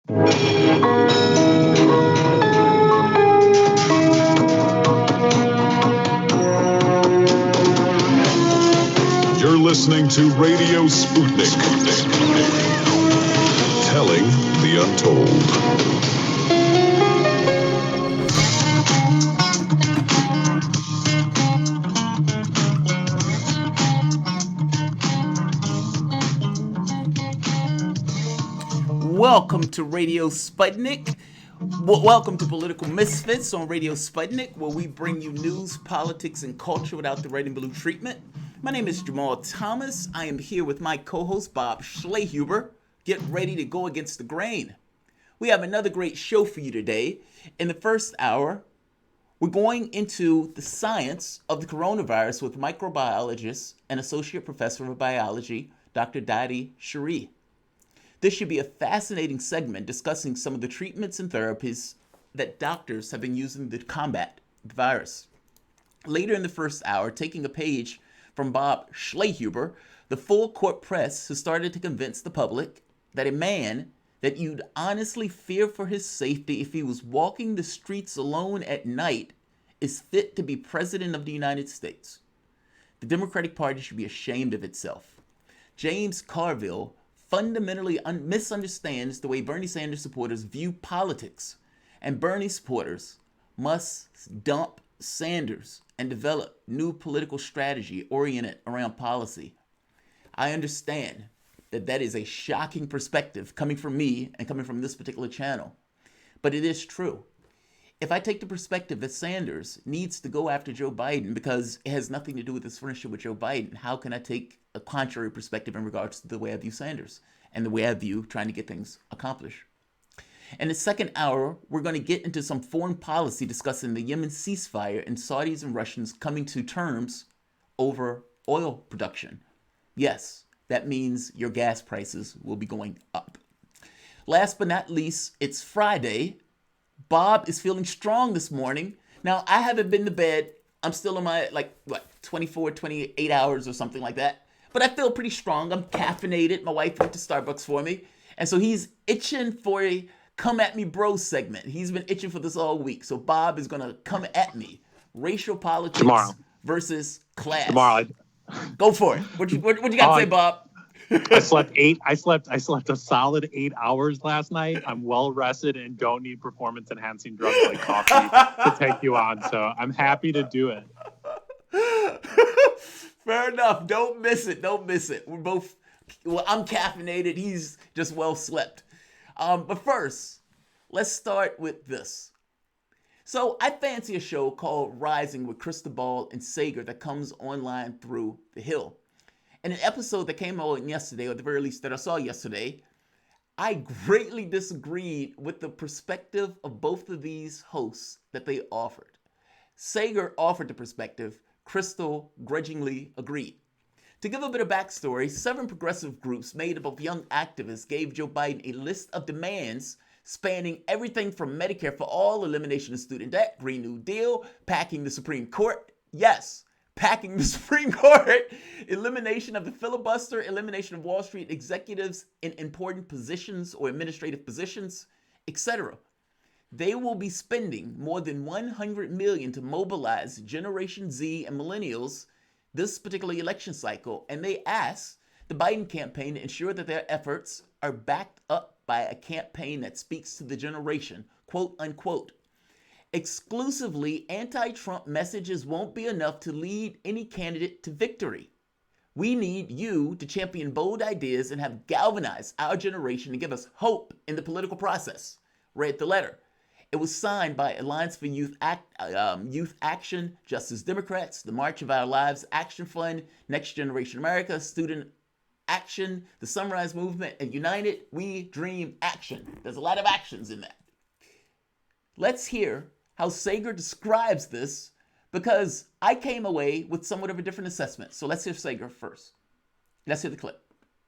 You're listening to Radio Sputnik, telling the untold. Welcome to Radio Sputnik. Welcome to Political Misfits on Radio Sputnik, where we bring you news, politics, and culture without the red and blue treatment. My name is Jamal Thomas. I am here with my co-host Bob Schlehuber. Get ready to go against the grain. We have another great show for you today. In the first hour, we're going into the science of the coronavirus with microbiologist and associate professor of biology, Dr. Dadi Sharee. This should be a fascinating segment discussing some of the treatments and therapies that doctors have been using to combat the virus. Later in the first hour, taking a page from Bob Schlehuber, the full court press has started to convince the public that a man that you'd honestly fear for his safety if he was walking the streets alone at night is fit to be president of the United States. The Democratic Party should be ashamed of itself. James Carville fundamentally misunderstands the way Bernie Sanders supporters view politics, and Bernie supporters must dump Sanders and develop new political strategy oriented around policy. I understand that that is a shocking perspective coming from me and coming from this particular channel, but it is true. If I take the perspective that Sanders needs to go after Joe Biden because it has nothing to do with his friendship with Joe Biden, how can I take a contrary perspective in regards to the way I view Sanders and the way I view trying to get things accomplished? In the second hour, we're going to get into some foreign policy discussing the Yemen ceasefire and Saudis and Russians coming to terms over oil production. Yes, that means your gas prices will be going up. Last but not least, it's Friday. Bob is feeling strong this morning. Now, I haven't been to bed. I'm still in my, 24, 28 hours or something like that. But I feel pretty strong. I'm caffeinated. My wife went to Starbucks for me. And so he's itching for a come at me bro segment. He's been itching for this all week. So Bob is going to come at me. Racial politics tomorrow versus class. Tomorrow. Go for it. What you got to say, Bob? I slept a solid 8 hours last night. I'm well rested and don't need performance enhancing drugs like coffee to take you on. So I'm happy to do it. Fair enough. Don't miss it. We're both, I'm caffeinated. He's just well slept. But first, let's start with this. So I fancy a show called Rising with Krystal and Saagar that comes online through The Hill. In an episode that came out yesterday, or at the very least that I saw yesterday, I greatly disagreed with the perspective of both of these hosts that they offered. Saagar offered the perspective, Krystal grudgingly agreed. To give a bit of backstory, 7 progressive groups made up of young activists gave Joe Biden a list of demands spanning everything from Medicare for all, elimination of student debt, Green New Deal, packing the Supreme Court, yes, packing the Supreme Court, elimination of the filibuster, elimination of Wall Street executives in important positions or administrative positions, etc. They will be spending more than $100 million to mobilize Generation Z and millennials this particular election cycle, and they asked the Biden campaign to ensure that their efforts are backed up by a campaign that speaks to the generation, quote unquote. Exclusively anti-Trump messages won't be enough to lead any candidate to victory. We need you to champion bold ideas and have galvanized our generation to give us hope in the political process. Read the letter. It was signed by Alliance for Youth Action, Justice Democrats, the March of Our Lives Action Fund, Next Generation America, Student Action, the Sunrise Movement, and United We Dream Action. There's a lot of actions in that. Let's hear how Saagar describes this, because I came away with somewhat of a different assessment. So let's hear Saagar first. Let's hear the clip.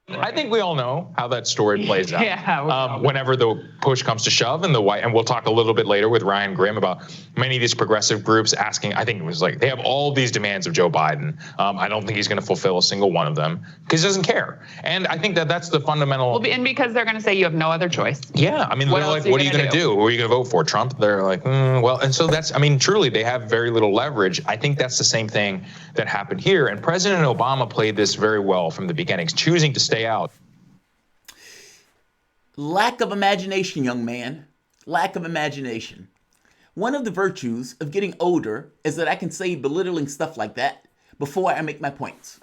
I think we all know how that story plays out. Yeah. Whenever the push comes to shove, and we'll talk a little bit later with Ryan Grimm about many of these progressive groups asking. I think it was like they have all these demands of Joe Biden. I don't think he's going to fulfill a single one of them because he doesn't care. And I think that's the fundamental. Well, and because they're going to say you have no other choice. Yeah, I mean, they're like, what are you going to do? Who are you going to vote for? Trump? They're like, well, and so that's. I mean, truly, they have very little leverage. I think that's the same thing that happened here. And President Obama played this very well from the beginning, choosing to stay out. Lack of imagination, young man. Lack of imagination. One of the virtues of getting older is that I can say belittling stuff like that before I make my points.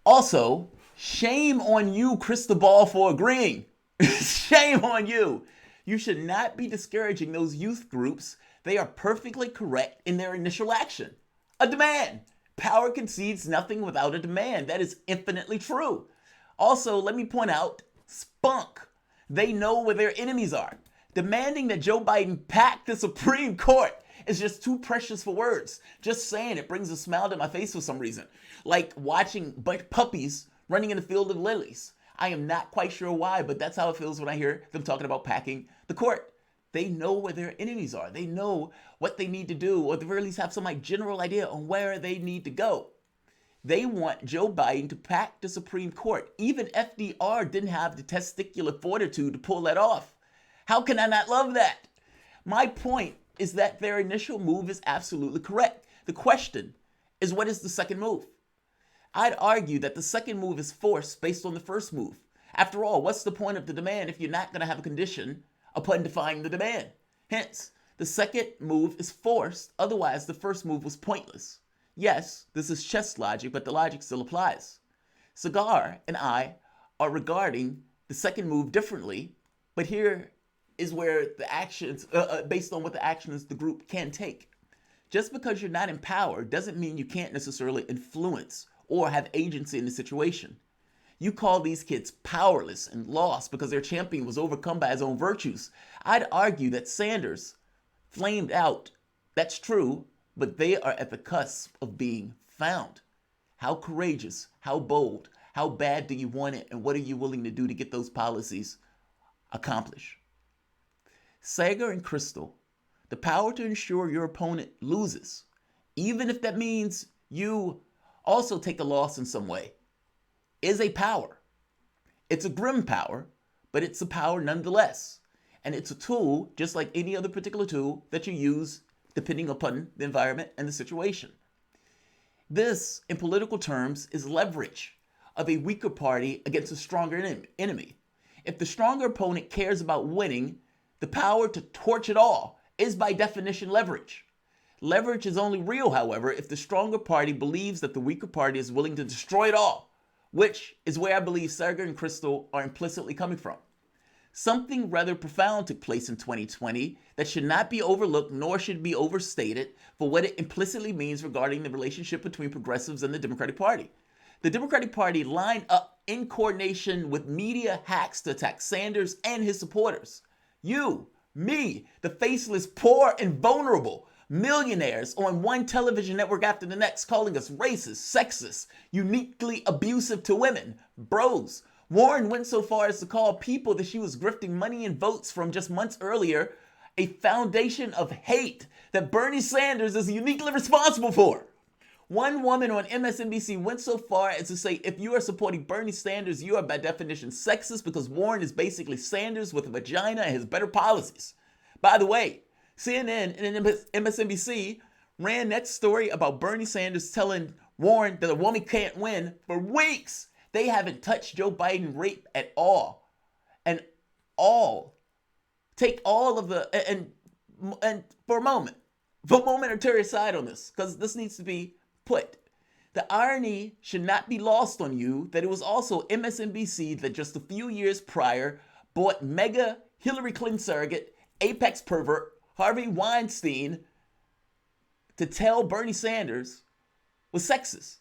Also, shame on you, Krystal, for agreeing. Shame on you. You should not be discouraging those youth groups. They are perfectly correct in their initial action. A demand. Power concedes nothing without a demand. That is infinitely true. Also, let me point out, spunk. They know where their enemies are. Demanding that Joe Biden pack the Supreme Court is just too precious for words. Just saying it brings a smile to my face for some reason. Like watching puppies running in the field of lilies. I am not quite sure why, but that's how it feels when I hear them talking about packing the court. They know where their enemies are. They know what they need to do, or at the very least have some general idea on where they need to go. They want Joe Biden to pack the Supreme Court. Even FDR didn't have the testicular fortitude to pull that off. How can I not love that? My point is that their initial move is absolutely correct. The question is, what is the second move? I'd argue that the second move is forced based on the first move. After all, what's the point of the demand if you're not going to have a condition upon defying the demand? Hence, the second move is forced. Otherwise, the first move was pointless. Yes, this is chess logic, but the logic still applies. Saagar and I are regarding the second move differently, but here is where the actions, based on what the actions the group can take. Just because you're not in power doesn't mean you can't necessarily influence or have agency in the situation. You call these kids powerless and lost because their champion was overcome by his own virtues. I'd argue that Sanders flamed out. That's true. But they are at the cusp of being found. How courageous, how bold, how bad do you want it, and what are you willing to do to get those policies accomplished? Saagar and Krystal, the power to ensure your opponent loses, even if that means you also take a loss in some way, is a power. It's a grim power, but it's a power nonetheless. And it's a tool, just like any other particular tool, that you use depending upon the environment and the situation. This, in political terms, is leverage of a weaker party against a stronger enemy. If the stronger opponent cares about winning, the power to torch it all is by definition leverage. Leverage is only real, however, if the stronger party believes that the weaker party is willing to destroy it all, which is where I believe Saagar and Krystal are implicitly coming from. Something rather profound took place in 2020 that should not be overlooked nor should be overstated for what it implicitly means regarding the relationship between progressives and the Democratic Party. The Democratic Party lined up in coordination with media hacks to attack Sanders and his supporters. You, me, the faceless, poor, and vulnerable, millionaires on one television network after the next calling us racist, sexist, uniquely abusive to women, bros. Warren went so far as to call people that she was grifting money and votes from just months earlier a foundation of hate that Bernie Sanders is uniquely responsible for. One woman on MSNBC went so far as to say, if you are supporting Bernie Sanders, you are by definition sexist because Warren is basically Sanders with a vagina and has better policies. By the way, CNN and MSNBC ran that story about Bernie Sanders telling Warren that a woman can't win for weeks. They haven't touched Joe Biden rape at all. And take all of the, and for a momentary aside on this, because this needs to be put. The irony should not be lost on you that it was also MSNBC that just a few years prior bought mega Hillary Clinton surrogate, apex pervert, Harvey Weinstein to tell Bernie Sanders was sexist.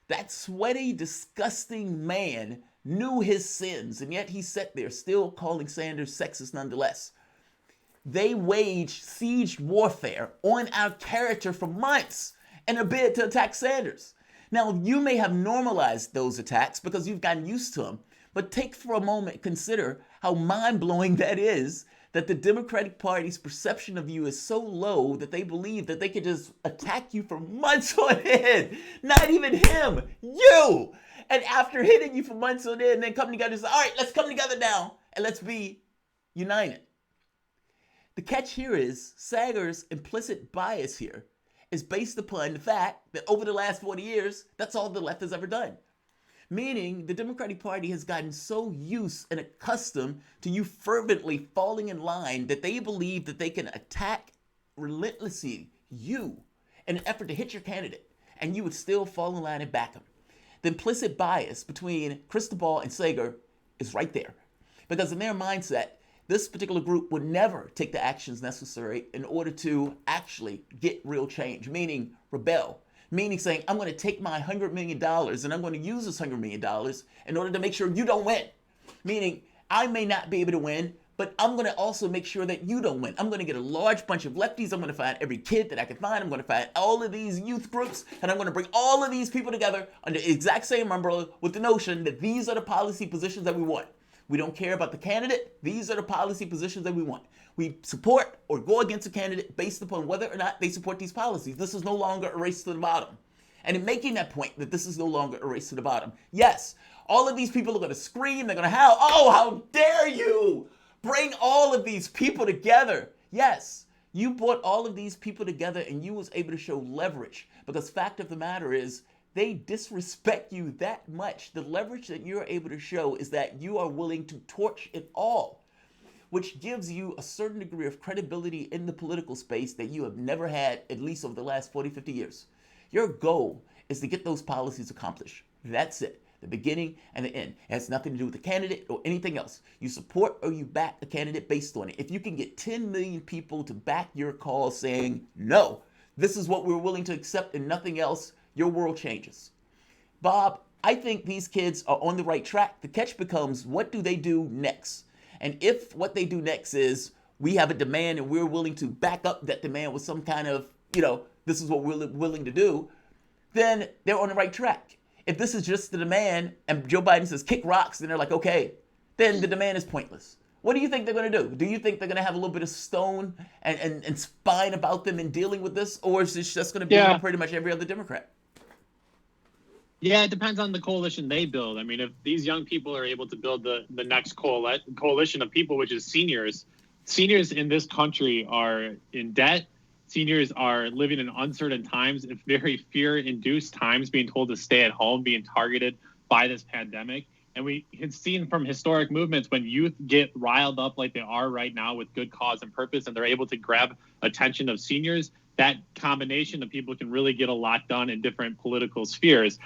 That sweaty, disgusting man knew his sins, and yet he sat there still calling Sanders sexist nonetheless. They waged siege warfare on our character for months in a bid to attack Sanders. Now, you may have normalized those attacks because you've gotten used to them, but take for a moment, consider how mind-blowing that is, that the Democratic Party's perception of you is so low that they believe that they could just attack you for months on end. Not even him, you! And after hitting you for months on end, then come together and say, all right, let's come together now and let's be united. The catch here is Saagar's implicit bias here is based upon the fact that over the last 40 years, that's all the left has ever done. Meaning the Democratic Party has gotten so used and accustomed to you fervently falling in line that they believe that they can attack relentlessly you in an effort to hit your candidate, and you would still fall in line and back them. The implicit bias between Krystal and Saagar is right there. Because in their mindset, this particular group would never take the actions necessary in order to actually get real change, meaning rebel. Meaning saying, I'm going to take my $100 million and I'm going to use this $100 million in order to make sure you don't win. Meaning, I may not be able to win, but I'm going to also make sure that you don't win. I'm going to get a large bunch of lefties. I'm going to find every kid that I can find. I'm going to find all of these youth groups, and I'm going to bring all of these people together under the exact same umbrella with the notion that these are the policy positions that we want. We don't care about the candidate. These are the policy positions that we want. We support or go against a candidate based upon whether or not they support these policies. This is no longer a race to the bottom. And in making that point that this is no longer a race to the bottom, yes, all of these people are going to scream. They're going to howl. Oh, how dare you bring all of these people together. Yes, you brought all of these people together and you was able to show leverage, because fact of the matter is, they disrespect you that much. The leverage that you're able to show is that you are willing to torch it all, which gives you a certain degree of credibility in the political space that you have never had, at least over the last 40, 50 years. Your goal is to get those policies accomplished. That's it. The beginning and the end. It has nothing to do with the candidate or anything else. You support or you back a candidate based on it. If you can get 10 million people to back your cause saying, no, this is what we're willing to accept and nothing else, your world changes. Bob, I think these kids are on the right track. The catch becomes, what do they do next? And if what they do next is, we have a demand and we're willing to back up that demand with some kind of, this is what we're willing to do, then they're on the right track. If this is just the demand and Joe Biden says kick rocks, then they're like, okay, then the demand is pointless. What do you think they're going to do? Do you think they're going to have a little bit of stone and spine about them in dealing with this? Or is this just going to be pretty much every other Democrat? Yeah, it depends on the coalition they build. I mean, if these young people are able to build the next coalition of people, which is seniors in this country are in debt. Seniors are living in uncertain times, very fear-induced times, being told to stay at home, being targeted by this pandemic. And we have seen from historic movements when youth get riled up like they are right now with good cause and purpose, and they're able to grab attention of seniors, that combination of people can really get a lot done in different political spheres.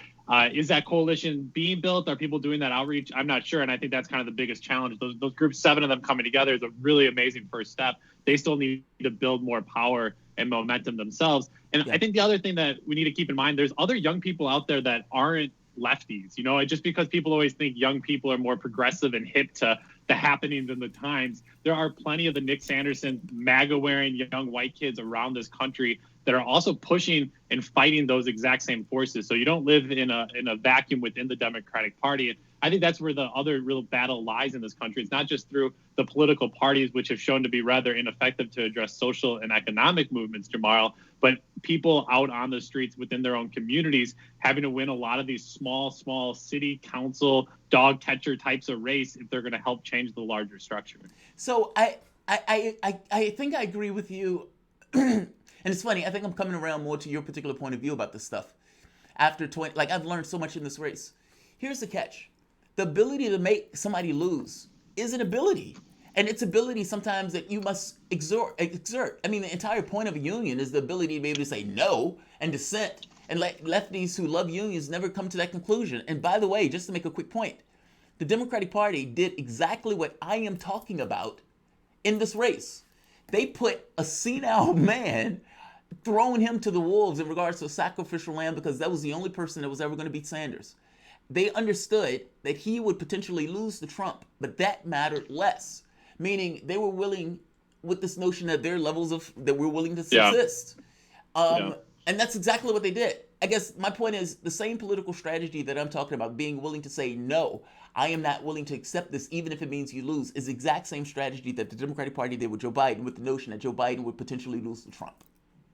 Is that coalition being built? Are people doing that outreach? I'm not sure. And I think that's kind of the biggest challenge. Those groups, 7 of them coming together is a really amazing first step. They still need to build more power and momentum themselves. And I think the other thing that we need to keep in mind, there's other young people out there that aren't lefties. Just because people always think young people are more progressive and hip to the happenings and the times, there are plenty of the Nick Sanderson MAGA-wearing young white kids around this country that are also pushing and fighting those exact same forces. So you don't live in a vacuum within the Democratic Party. And I think that's where the other real battle lies in this country. It's not just through the political parties, which have shown to be rather ineffective to address social and economic movements, Jamal, but people out on the streets within their own communities having to win a lot of these small city council dog catcher types of race if they're going to help change the larger structure. So I think I agree with you. And it's funny, I think I'm coming around more to your particular point of view about this stuff. After I've learned so much in this race. Here's the catch. The ability to make somebody lose is an ability. And it's ability sometimes that you must exert. I mean, the entire point of a union is the ability to be able to say no and dissent. And lefties who love unions never come to that conclusion. And by the way, just to make a quick point, the Democratic Party did exactly what I am talking about in this race. They put a senile man, throwing him to the wolves in regards to a sacrificial lamb, because that was the only person that was ever going to beat Sanders. They understood that he would potentially lose to Trump, but that mattered less. Meaning they were willing, with this notion that there are levels of that we're willing to subsist. And that's exactly what they did. I guess my point is the same political strategy that I'm talking about, being willing to say, no, I am not willing to accept this, even if it means you lose, is the exact same strategy that the Democratic Party did with Joe Biden, with the notion that Joe Biden would potentially lose to Trump.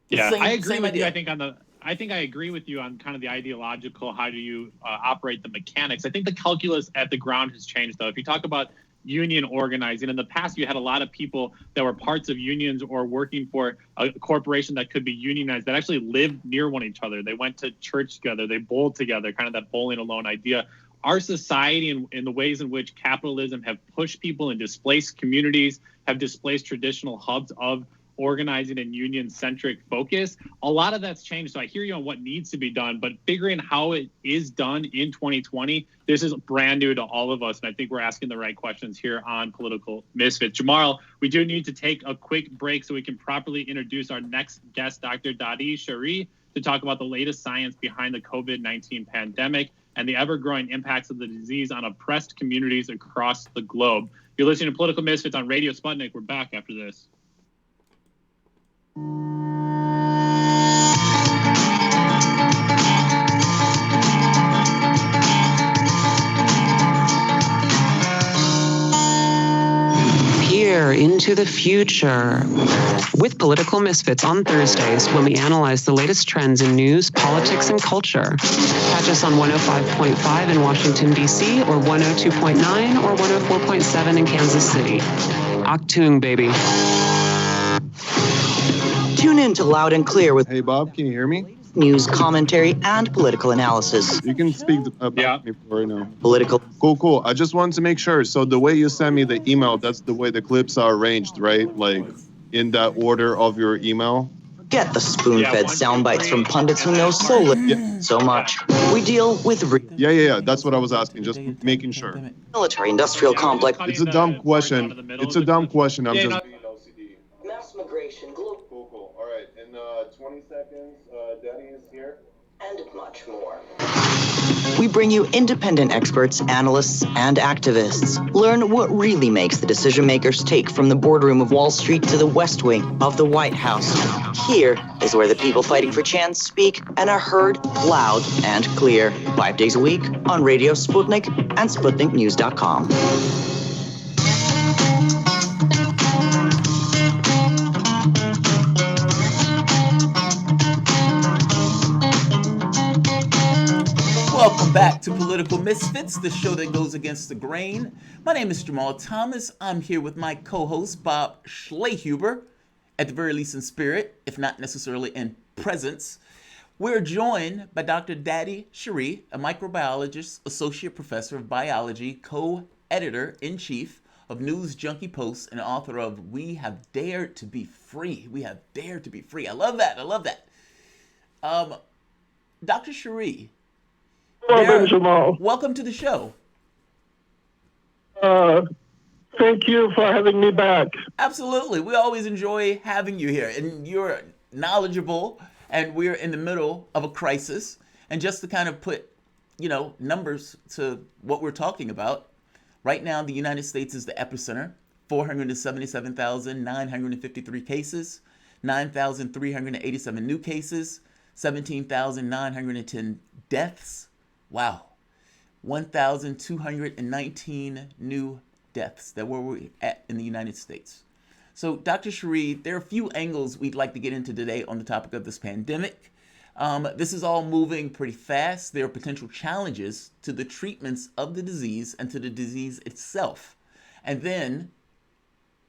Yeah, I agree same with idea. you. I think I agree with you on kind of the ideological, how do you operate the mechanics. I think the calculus at the ground has changed, though. If you talk about union organizing, in the past you had a lot of people that were parts of unions or working for a corporation that could be unionized that actually lived near one another. They went to church together, they bowled together, kind of that bowling alone idea. Our society and the ways in which capitalism have pushed people and displaced communities, have displaced traditional hubs of organizing and union-centric focus, a lot of that's changed. So I hear you on what needs to be done, but figuring how it is done in 2020, this is brand new to all of us, and I think we're asking the right questions here on Political Misfits. Jamal, we do need to take a quick break so we can properly introduce our next guest, Dr. Dadi Shari, to talk about the latest science behind the COVID-19 pandemic and the ever-growing impacts of the disease on oppressed communities across the globe. You're listening to Political Misfits on Radio Sputnik. We're back after this. Peer into the future with Political Misfits on Thursdays, when we analyze the latest trends in news, politics, and culture. Catch us on 105.5 in Washington, D.C., or 102.9 or 104.7 in Kansas City. Octung, baby. Tune in to Loud and Clear with Hey, Bob, can you hear me? news, commentary, and political analysis. You can speak about me right now. Political. Cool. I just wanted to make sure. So the way you send me the email, that's the way the clips are arranged, right? Like in that order of your email? Get the spoon-fed sound bites from pundits who know so little, so much. We deal with Yeah. That's what I was asking. Just making sure. military-industrial complex. It's a dumb question. I'm just... Mass migration, global. Cool. All right. In 20 seconds, Daddy is here. And much more. We bring you independent experts, analysts, and activists. Learn what really makes the decision makers take from the boardroom of Wall Street to the West Wing of the White House. Here is where the people fighting for chance speak and are heard loud and clear. 5 days a week on Radio Sputnik and SputnikNews.com. Welcome back to Political Misfits, the show that goes against the grain. My name is Jamal Thomas. I'm here with my co-host, Bob Schlehuber, at the very least in spirit, if not necessarily in presence. We're joined by Dr. Dadi Shari, a microbiologist, associate professor of biology, co-editor-in-chief of News Junkie Post, and author of We Have Dared to Be Free. We Have Dared to Be Free. I love that. Dr. Shari, welcome to the show. Thank you for having me back. Absolutely. We always enjoy having you here. And you're knowledgeable, and we're in the middle of a crisis. And just to kind of put, numbers to what we're talking about, right now the United States is the epicenter. 477,953 cases, 9,387 new cases, 17,910 deaths. Wow. 1,219 new deaths that we're at in the United States. So, Dr. Shari, there are a few angles we'd like to get into today on the topic of this pandemic. This is all moving pretty fast. There are potential challenges to the treatments of the disease and to the disease itself. And then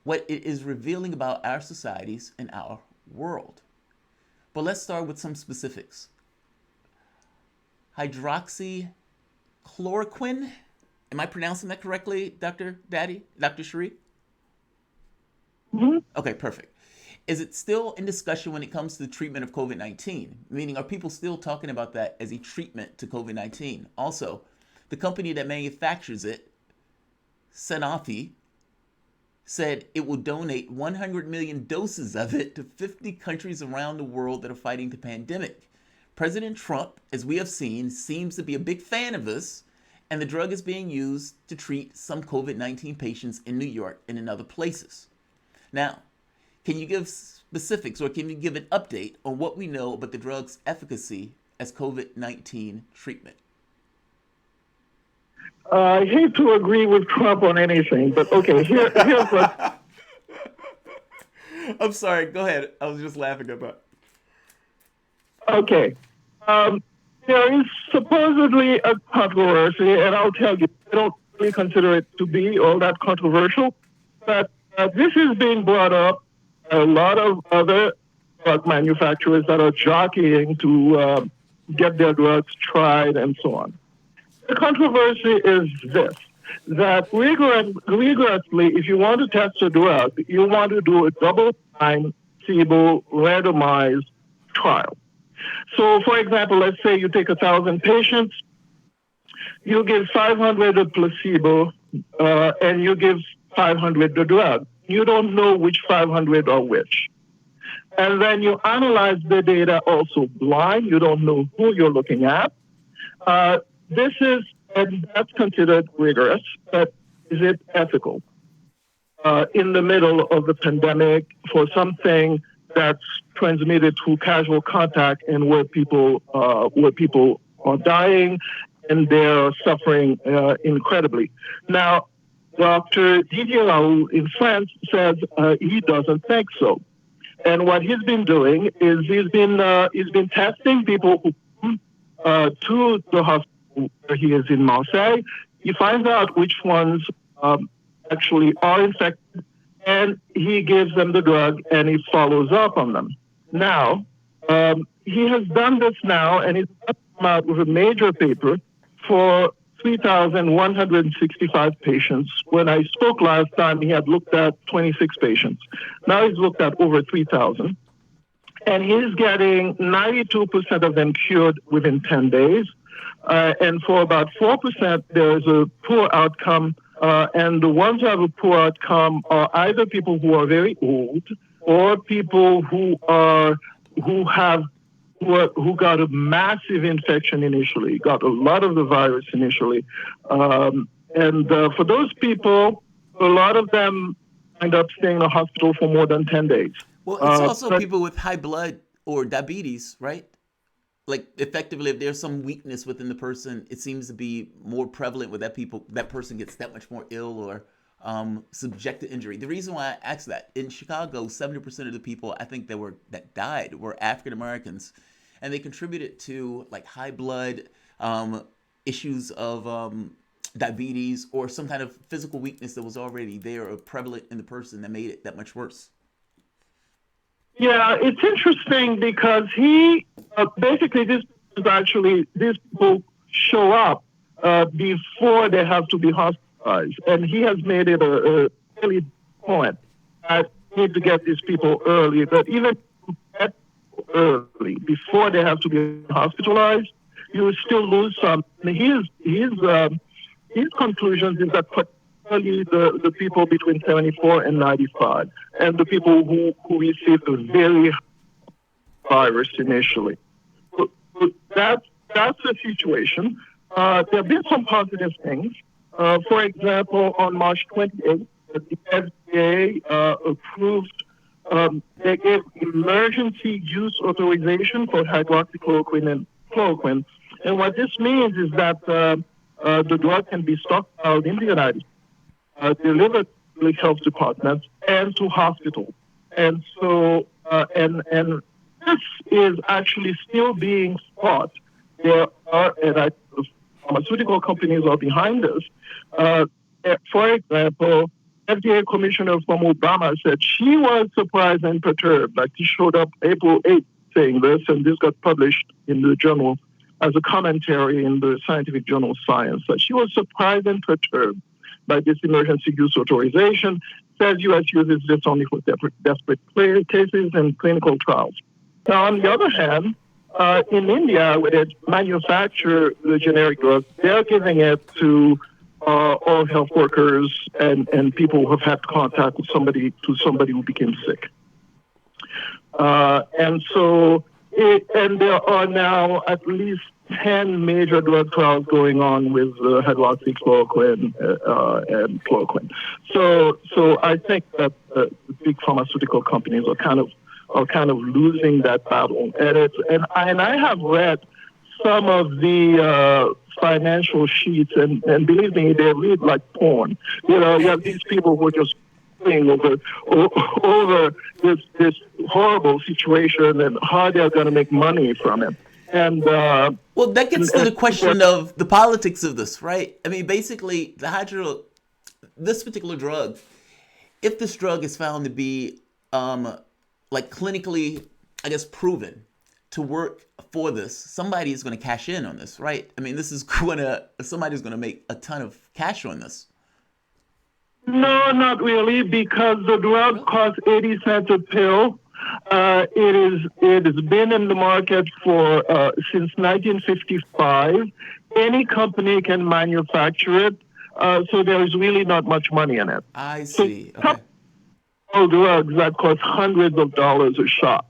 what it is revealing about our societies and our world. But let's start with some specifics. Hydroxychloroquine. Am I pronouncing that correctly, Dr. Shari? Mm-hmm. Okay, perfect. Is it still in discussion when it comes to the treatment of COVID-19? Meaning, are people still talking about that as a treatment to COVID-19? Also, the company that manufactures it, Sanofi, said it will donate 100 million doses of it to 50 countries around the world that are fighting the pandemic. President Trump, as we have seen, seems to be a big fan of this, and the drug is being used to treat some COVID-19 patients in New York and in other places. Now, can you give specifics, or can you give an update on what we know about the drug's efficacy as COVID-19 treatment? I hate to agree with Trump on anything, but okay, here's what. I'm sorry, go ahead. I was just laughing about. Okay. There is supposedly a controversy, and I'll tell you, I don't really consider it to be all that controversial, but this is being brought up. A lot of other drug manufacturers that are jockeying to get their drugs tried and so on. The controversy is this, that rigorously, if you want to test a drug, you want to do a double-blind, placebo, randomized trial. So, for example, let's say you take 1,000 patients, you give 500 a placebo, and you give 500 the drug. You don't know which 500 are which. And then you analyze the data also blind. You don't know who you're looking at. And that's considered rigorous, but is it ethical? In the middle of the pandemic, for something that's transmitted through casual contact and where people are dying and they're suffering incredibly. Now, Dr. Didier Raoult in France says he doesn't think so. And what he's been doing is he's been testing people who come to the hospital where he is in Marseille. He finds out which ones actually are infected, and he gives them the drug, and he follows up on them. Now, he has done this now, and he's come out with a major paper for 3,165 patients. When I spoke last time, he had looked at 26 patients. Now he's looked at over 3,000. And he's getting 92% of them cured within 10 days. And for about 4%, there's a poor outcome. And the ones who have a poor outcome are either people who are very old or people who got a massive infection initially, got a lot of the virus initially. And for those people, a lot of them end up staying in the hospital for more than 10 days. Well, it's also people with high blood or diabetes, right? Like, effectively, if there's some weakness within the person, it seems to be more prevalent with that person gets that much more ill or subject to injury. The reason why I asked that, in Chicago, 70% of the people I think that died were African Americans, and they contributed to like high blood, issues of diabetes, or some kind of physical weakness that was already there or prevalent in the person that made it that much worse. Yeah, it's interesting because he basically these people show up before they have to be hospitalized, and he has made it a really point that we need to get these people early. But even early before they have to be hospitalized, you still lose some. And his conclusions is that particularly the people between 74 and 95, and the people who received the very virus initially. That's the situation. There have been some positive things. For example, on March 28th, the FDA approved, they gave emergency use authorization for hydroxychloroquine and chloroquine. And what this means is that the drug can be stockpiled in the United States, delivered to the health departments and to hospitals. And so, and this is actually still being fought. There are, and pharmaceutical companies are behind this. For example, FDA commissioner from Obama said she was surprised and perturbed. Like, he showed up April 8th saying this, and this got published in the journal as a commentary in the scientific journal Science. But she was surprised and perturbed by this emergency use authorization. Says U.S. uses this only for desperate cases and clinical trials. Now, on the other hand, in India, where they manufacture the generic drug, they're giving it to all health workers and people who have had contact with somebody who became sick. And there are now at least 10 major drug trials going on with hydroxychloroquine and chloroquine. So I think that the big pharmaceutical companies are kind of kind of losing that battle. And I have read some of the financial sheets, and believe me, they read like porn. You have these people who are just over this horrible situation and how they're going to make money from it. And well, that gets to the question of the politics of this, right? I mean, basically, this particular drug, if this drug is found to be like clinically, I guess, proven to work for this, somebody is going to cash in on this, right? I mean, somebody's going to make a ton of cash on this. No, not really, because the drug costs 80 cents a pill. It has been in the market for since 1955. Any company can manufacture it, so there is really not much money in it. I see. So, drugs that cost hundreds of dollars a shot.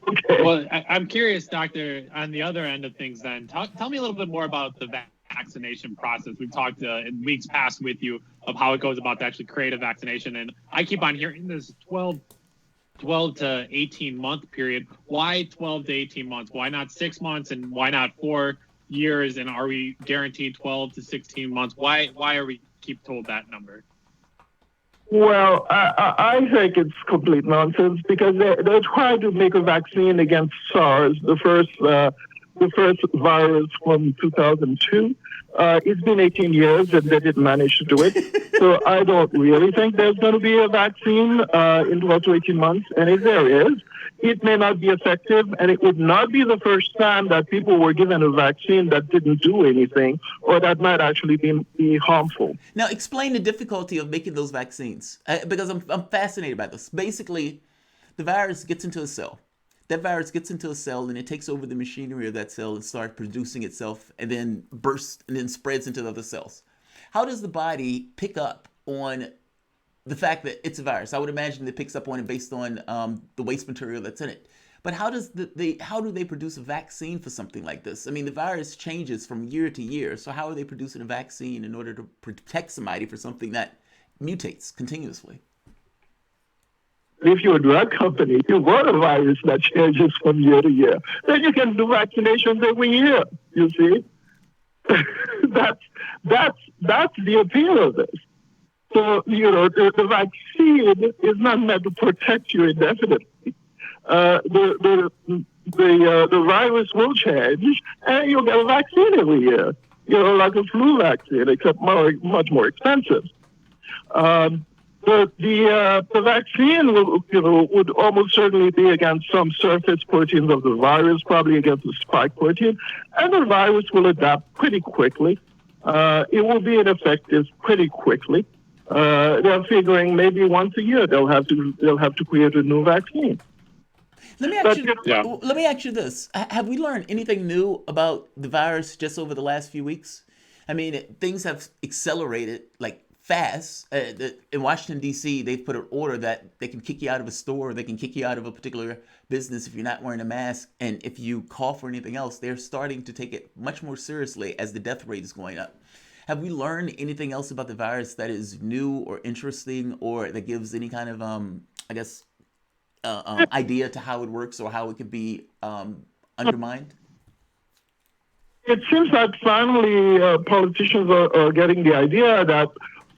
Okay. Well, I'm curious, Doctor, on the other end of things then, tell me a little bit more about the vaccination process. We've talked in weeks past with you of how it goes about to actually create a vaccination. And I keep on hearing this 12 to 18 month period. Why 12 to 18 months? Why not 6 months? And why not 4 years? And are we guaranteed 12 to 16 months? Why are we keep told that number? Well, I think it's complete nonsense because they tried to make a vaccine against SARS, the first virus from 2002. It's been 18 years and they didn't manage to do it. So I don't really think there's going to be a vaccine in 12 to 18 months. And if there is, it may not be effective, and it would not be the first time that people were given a vaccine that didn't do anything or that might actually be harmful. Now, explain the difficulty of making those vaccines, because I'm fascinated by this. Basically, the virus gets into a cell. That virus gets into a cell and it takes over the machinery of that cell and starts producing itself and then bursts and then spreads into the other cells. How does the body pick up on the fact that it's a virus? I would imagine it picks up on it based on the waste material that's in it. But how do they produce a vaccine for something like this? I mean, the virus changes from year to year. So how are they producing a vaccine in order to protect somebody for something that mutates continuously? If you're a drug company, you want a virus that changes from year to year. Then you can do vaccinations every year, you see? That's the appeal of this. So, the vaccine is not meant to protect you indefinitely. The virus will change, and you'll get a vaccine every year. Like a flu vaccine, except much more expensive. The vaccine would almost certainly be against some surface proteins of the virus, probably against the spike protein, and the virus will adapt pretty quickly. It will be ineffective pretty quickly. They're figuring maybe once a year they'll have to create a new vaccine. Let me ask you this: have we learned anything new about the virus just over the last few weeks? I mean, things have accelerated like fast. In Washington, D.C., they've put an order that they can kick you out of a store, they can kick you out of a particular business if you're not wearing a mask, and if you cough or anything else, they're starting to take it much more seriously as the death rate is going up. Have we learned anything else about the virus that is new or interesting, or that gives any kind of, idea to how it works or how it could be undermined? It seems like finally politicians are getting the idea that,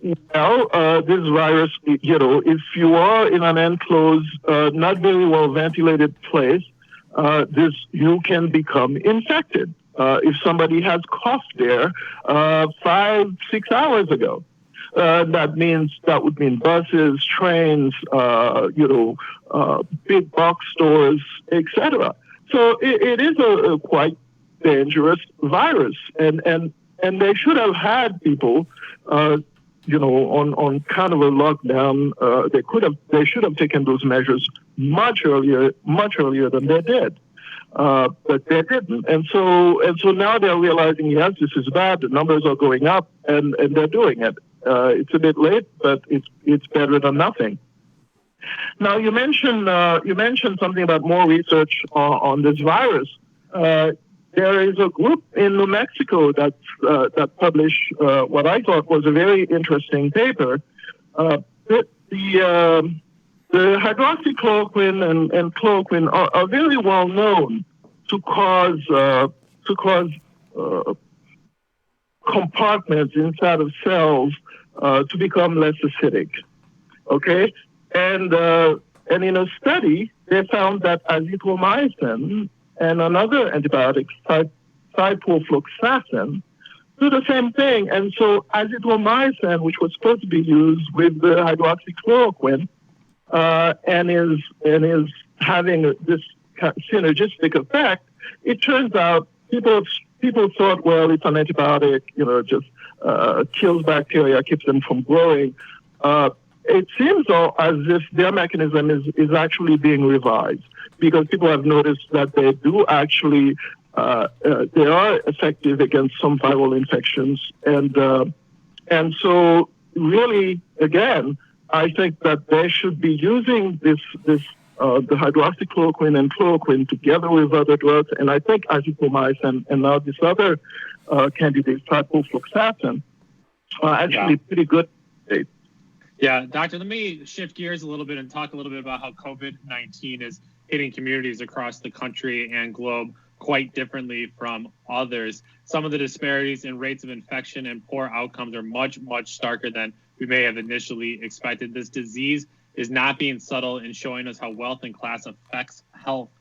this virus, if you are in an enclosed, not very well ventilated place, you can become infected. If somebody has coughed there 5-6 hours ago, that would mean buses, trains, big box stores, etc. So it is a quite dangerous virus, and they should have had people, on kind of a lockdown. They should have taken those measures much earlier than they did. But they didn't, and so now they're realizing, yes, this is bad. The numbers are going up, and they're doing it. It's a bit late, but it's better than nothing. Now you mentioned something about more research on this virus. There is a group in New Mexico that published what I thought was a very interesting paper. The the hydroxychloroquine and chloroquine are very well known to cause compartments inside of cells to become less acidic. Okay, and in a study they found that azithromycin and another antibiotic, ciprofloxacin, do the same thing. And so azithromycin, which was supposed to be used with the hydroxychloroquine, and is having this synergistic effect, it turns out people thought, well, it's an antibiotic, just kills bacteria, keeps them from growing. It seems though as if their mechanism is actually being revised, because people have noticed that they do actually they are effective against some viral infections, and so really again, I think that they should be using the hydroxychloroquine and chloroquine together with other drugs, and I think azithromycin and now this other candidate, ciprofloxacin, are actually pretty good. Yeah, Doctor, let me shift gears a little bit and talk a little bit about how COVID-19 is hitting communities across the country and globe quite differently from others. Some of the disparities in rates of infection and poor outcomes are much, much starker than we may have initially expected. This disease is not being subtle in showing us how wealth and class affects health.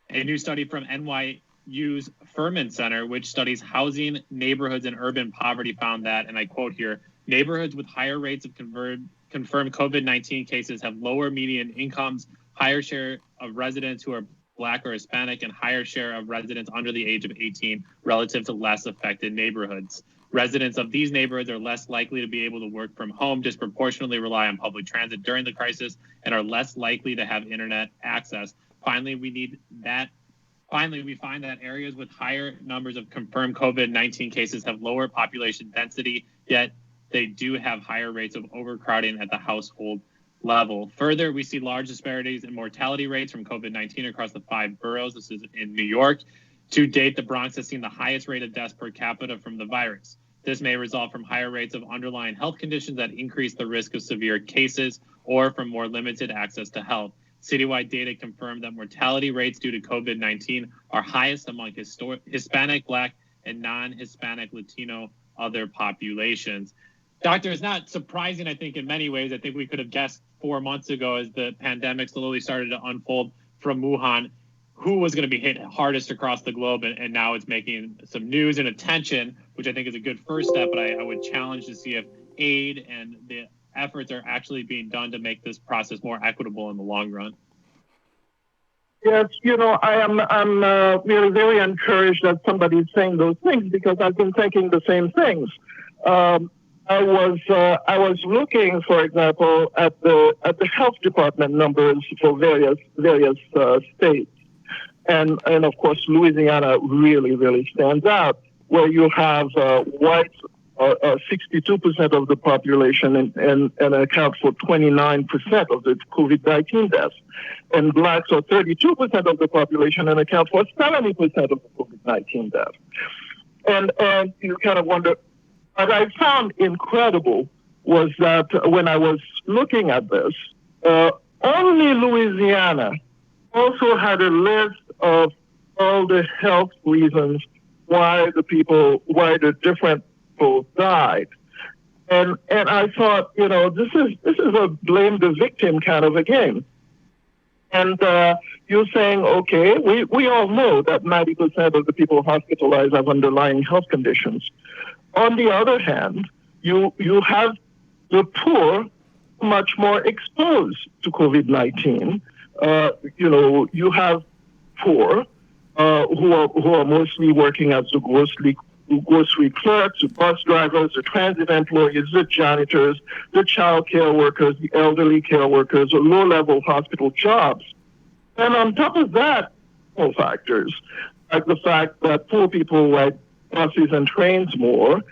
A new study from NYU's Furman Center, which studies housing, neighborhoods, and urban poverty, found that, and I quote here, neighborhoods with higher rates of confirmed COVID-19 cases have lower median incomes, higher share of residents who are Black or Hispanic, and higher share of residents under the age of 18 relative to less affected neighborhoods. Residents of these neighborhoods are less likely to be able to work from home, disproportionately rely on public transit during the crisis, and are less likely to have internet access. Finally, we find that areas with higher numbers of confirmed COVID-19 cases have lower population density, yet they do have higher rates of overcrowding at the household level. Further, we see large disparities in mortality rates from COVID-19 across the 5 boroughs. This is in New York. To date, the Bronx has seen the highest rate of deaths per capita from the virus. This may result from higher rates of underlying health conditions that increase the risk of severe cases or from more limited access to health. Citywide data confirm that mortality rates due to COVID-19 are highest among Hispanic, Black, and non-Hispanic, Latino, other populations. Doctor, it's not surprising, I think, in many ways. I think we could have guessed 4 months ago as the pandemic slowly started to unfold from Wuhan who was going to be hit hardest across the globe, and now it's making some news and attention, which I think is a good first step, but I would challenge to see if aid and the efforts are actually being done to make this process more equitable in the long run. Yes, I'm really very encouraged that somebody is saying those things, because I've been thinking the same things. I was looking, for example, at the health department numbers for various states, and of course Louisiana really stands out, where you have whites 62% of the population and account for 29% of the COVID-19 deaths, and blacks are 32% of the population and account for 70% of the COVID-19 deaths, and you kind of wonder. What I found incredible was that when I was looking at this, only Louisiana also had a list of all the health reasons why the different people died. And I thought, this is a blame the victim kind of a game. And you're saying, okay, we all know that 90% of the people hospitalized have underlying health conditions. On the other hand, you have the poor much more exposed to COVID-19. You have poor who are mostly working as the grocery clerks, the bus drivers, the transit employees, the janitors, the child care workers, the elderly care workers, the low-level hospital jobs. And on top of that, all factors, like the fact that poor people ride buses and trains more,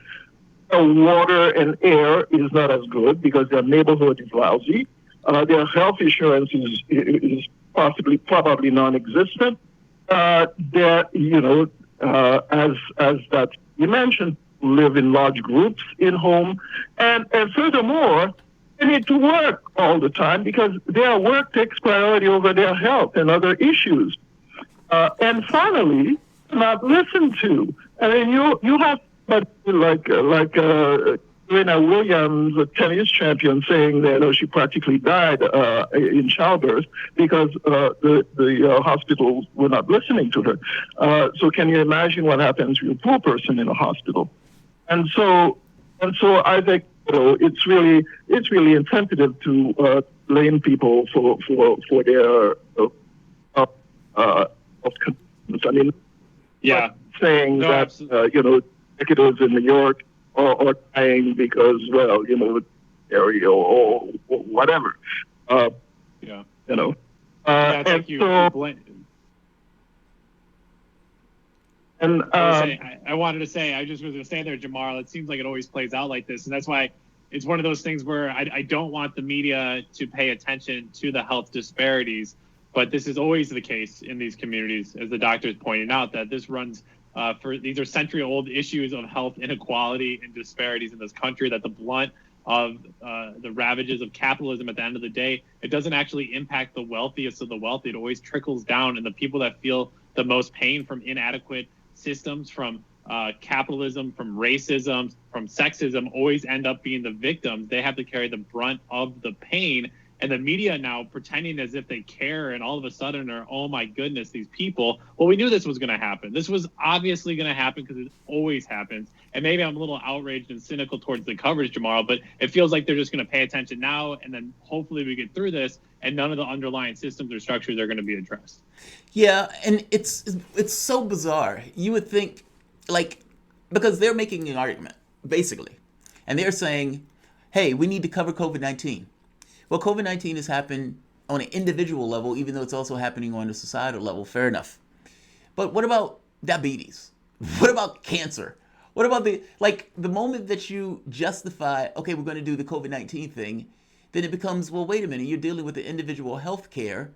water and air is not as good because their neighborhood is lousy. Their health insurance is probably non-existent. As that you mentioned, live in large groups in home, and furthermore, they need to work all the time because their work takes priority over their health and other issues. And finally, not listened to. I mean, you have like Serena Williams, a tennis champion, saying that she practically died in childbirth because the hospitals were not listening to her. So can you imagine what happens to a poor person in a hospital? And so I think it's really insensitive to blame people for their I mean, saying that executives in New York are dying because, area or whatever. I think you. And I wanted to say, I just was going to say there, Jamal, it seems like it always plays out like this. And that's why it's one of those things where I don't want the media to pay attention to the health disparities. But this is always the case in these communities, as the doctor is pointing out, that this runs these are century-old issues of health inequality and disparities in this country, that the blunt of the ravages of capitalism at the end of the day, it doesn't actually impact the wealthiest of the wealthy. It always trickles down, and the people that feel the most pain from inadequate systems, from capitalism, from racism, from sexism, always end up being the victims. They have to carry the brunt of the pain. And the media now pretending as if they care, and all of a sudden are, oh my goodness, these people. Well, we knew this was going to happen. This was obviously going to happen because it always happens. And maybe I'm a little outraged and cynical towards the coverage tomorrow, but it feels like they're just going to pay attention now, and then hopefully we get through this, and none of the underlying systems or structures are going to be addressed. Yeah, and it's so bizarre. You would think, because they're making an argument, basically, and they're saying, hey, we need to cover COVID-19. Well, COVID-19 has happened on an individual level, even though it's also happening on a societal level. Fair enough. But what about diabetes? What about cancer? What about the moment that you justify, okay, we're going to do the COVID-19 thing, then it becomes, well, wait a minute, you're dealing with the individual health care.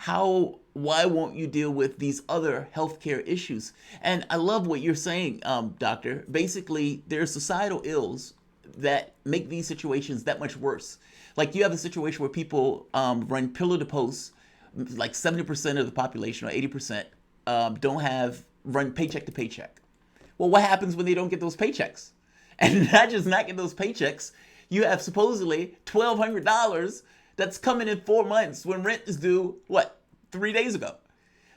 Why won't you deal with these other healthcare issues? And I love what you're saying, Doctor. Basically, there are societal ills that make these situations that much worse. Like you have a situation where people run pillar to post, like 70% of the population or 80% run paycheck to paycheck. Well, what happens when they don't get those paychecks? And not get those paychecks, you have supposedly $1,200 that's coming in 4 months when rent is due, 3 days ago?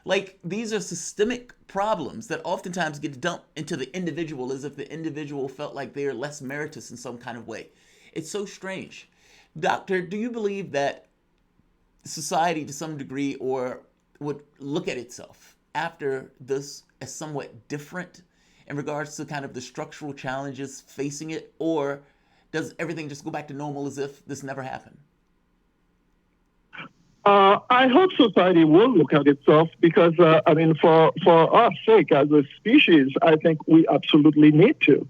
Like, these are systemic problems that oftentimes get dumped into the individual as if the individual felt like they're less meritorious in some kind of way. It's so strange. Doctor, do you believe that society to some degree would look at itself after this as somewhat different in regards to kind of the structural challenges facing it, or does everything just go back to normal as if this never happened? I hope society will look at itself because, for our sake as a species, I think we absolutely need to.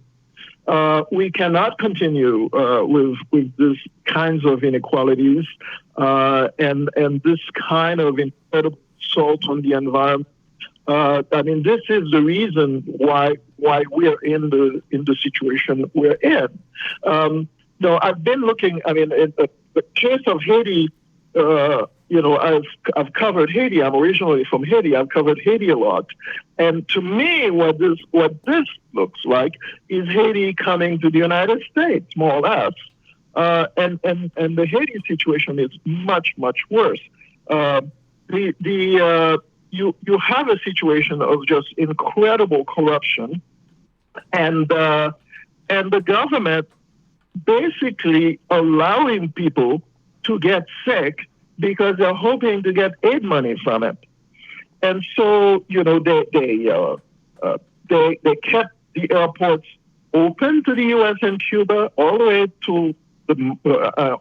We cannot continue with these kinds of inequalities and this kind of incredible assault on the environment. This is the reason why we're in the situation we're in. I've been looking. In the case of Haiti, I've covered Haiti. I'm originally from Haiti. I've covered Haiti a lot, and to me, what this looks like is Haiti coming to the United States, more or less. And the Haiti situation is much worse. You have a situation of just incredible corruption, and the government basically allowing people to get sick because they're hoping to get aid money from it. And so, they kept the airports open to the U.S. and Cuba all the way to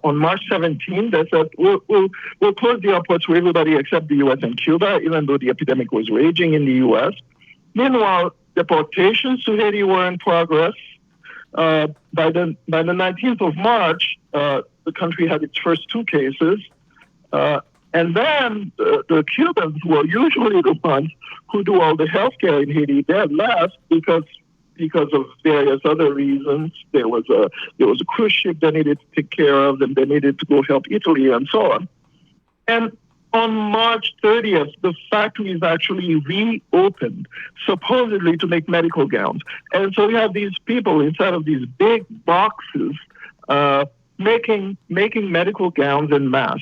on March 17. They said, we'll close the airports for everybody except the U.S. and Cuba, even though the epidemic was raging in the U.S. Meanwhile, deportations to Haiti were in progress. By the 19th of March, the country had its first 2 cases. And then the Cubans, who are usually the ones who do all the healthcare in Haiti, they left because, because of various other reasons. There was a cruise ship they needed to take care of, and they needed to go help Italy and so on. And on March 30th, the factories actually reopened, supposedly to make medical gowns. And so you have these people inside of these big boxes making medical gowns en masse.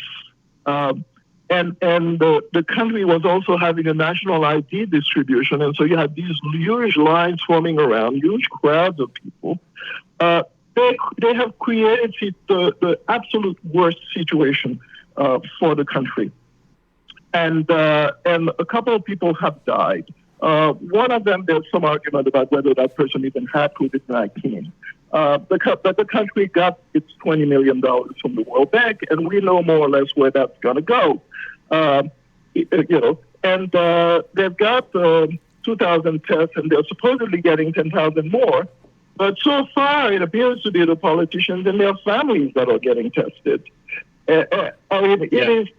And the country was also having a national ID distribution. And so you had these huge lines forming around, huge crowds of people. They have created the absolute worst situation for the country. And a couple of people have died. One of them, there's some argument about whether that person even had COVID-19. But the country got its $20 million from the World Bank, and we know more or less where that's going to go. And they've got 2,000 tests, and they're supposedly getting 10,000 more. But so far, it appears to be the politicians and their families that are getting tested. It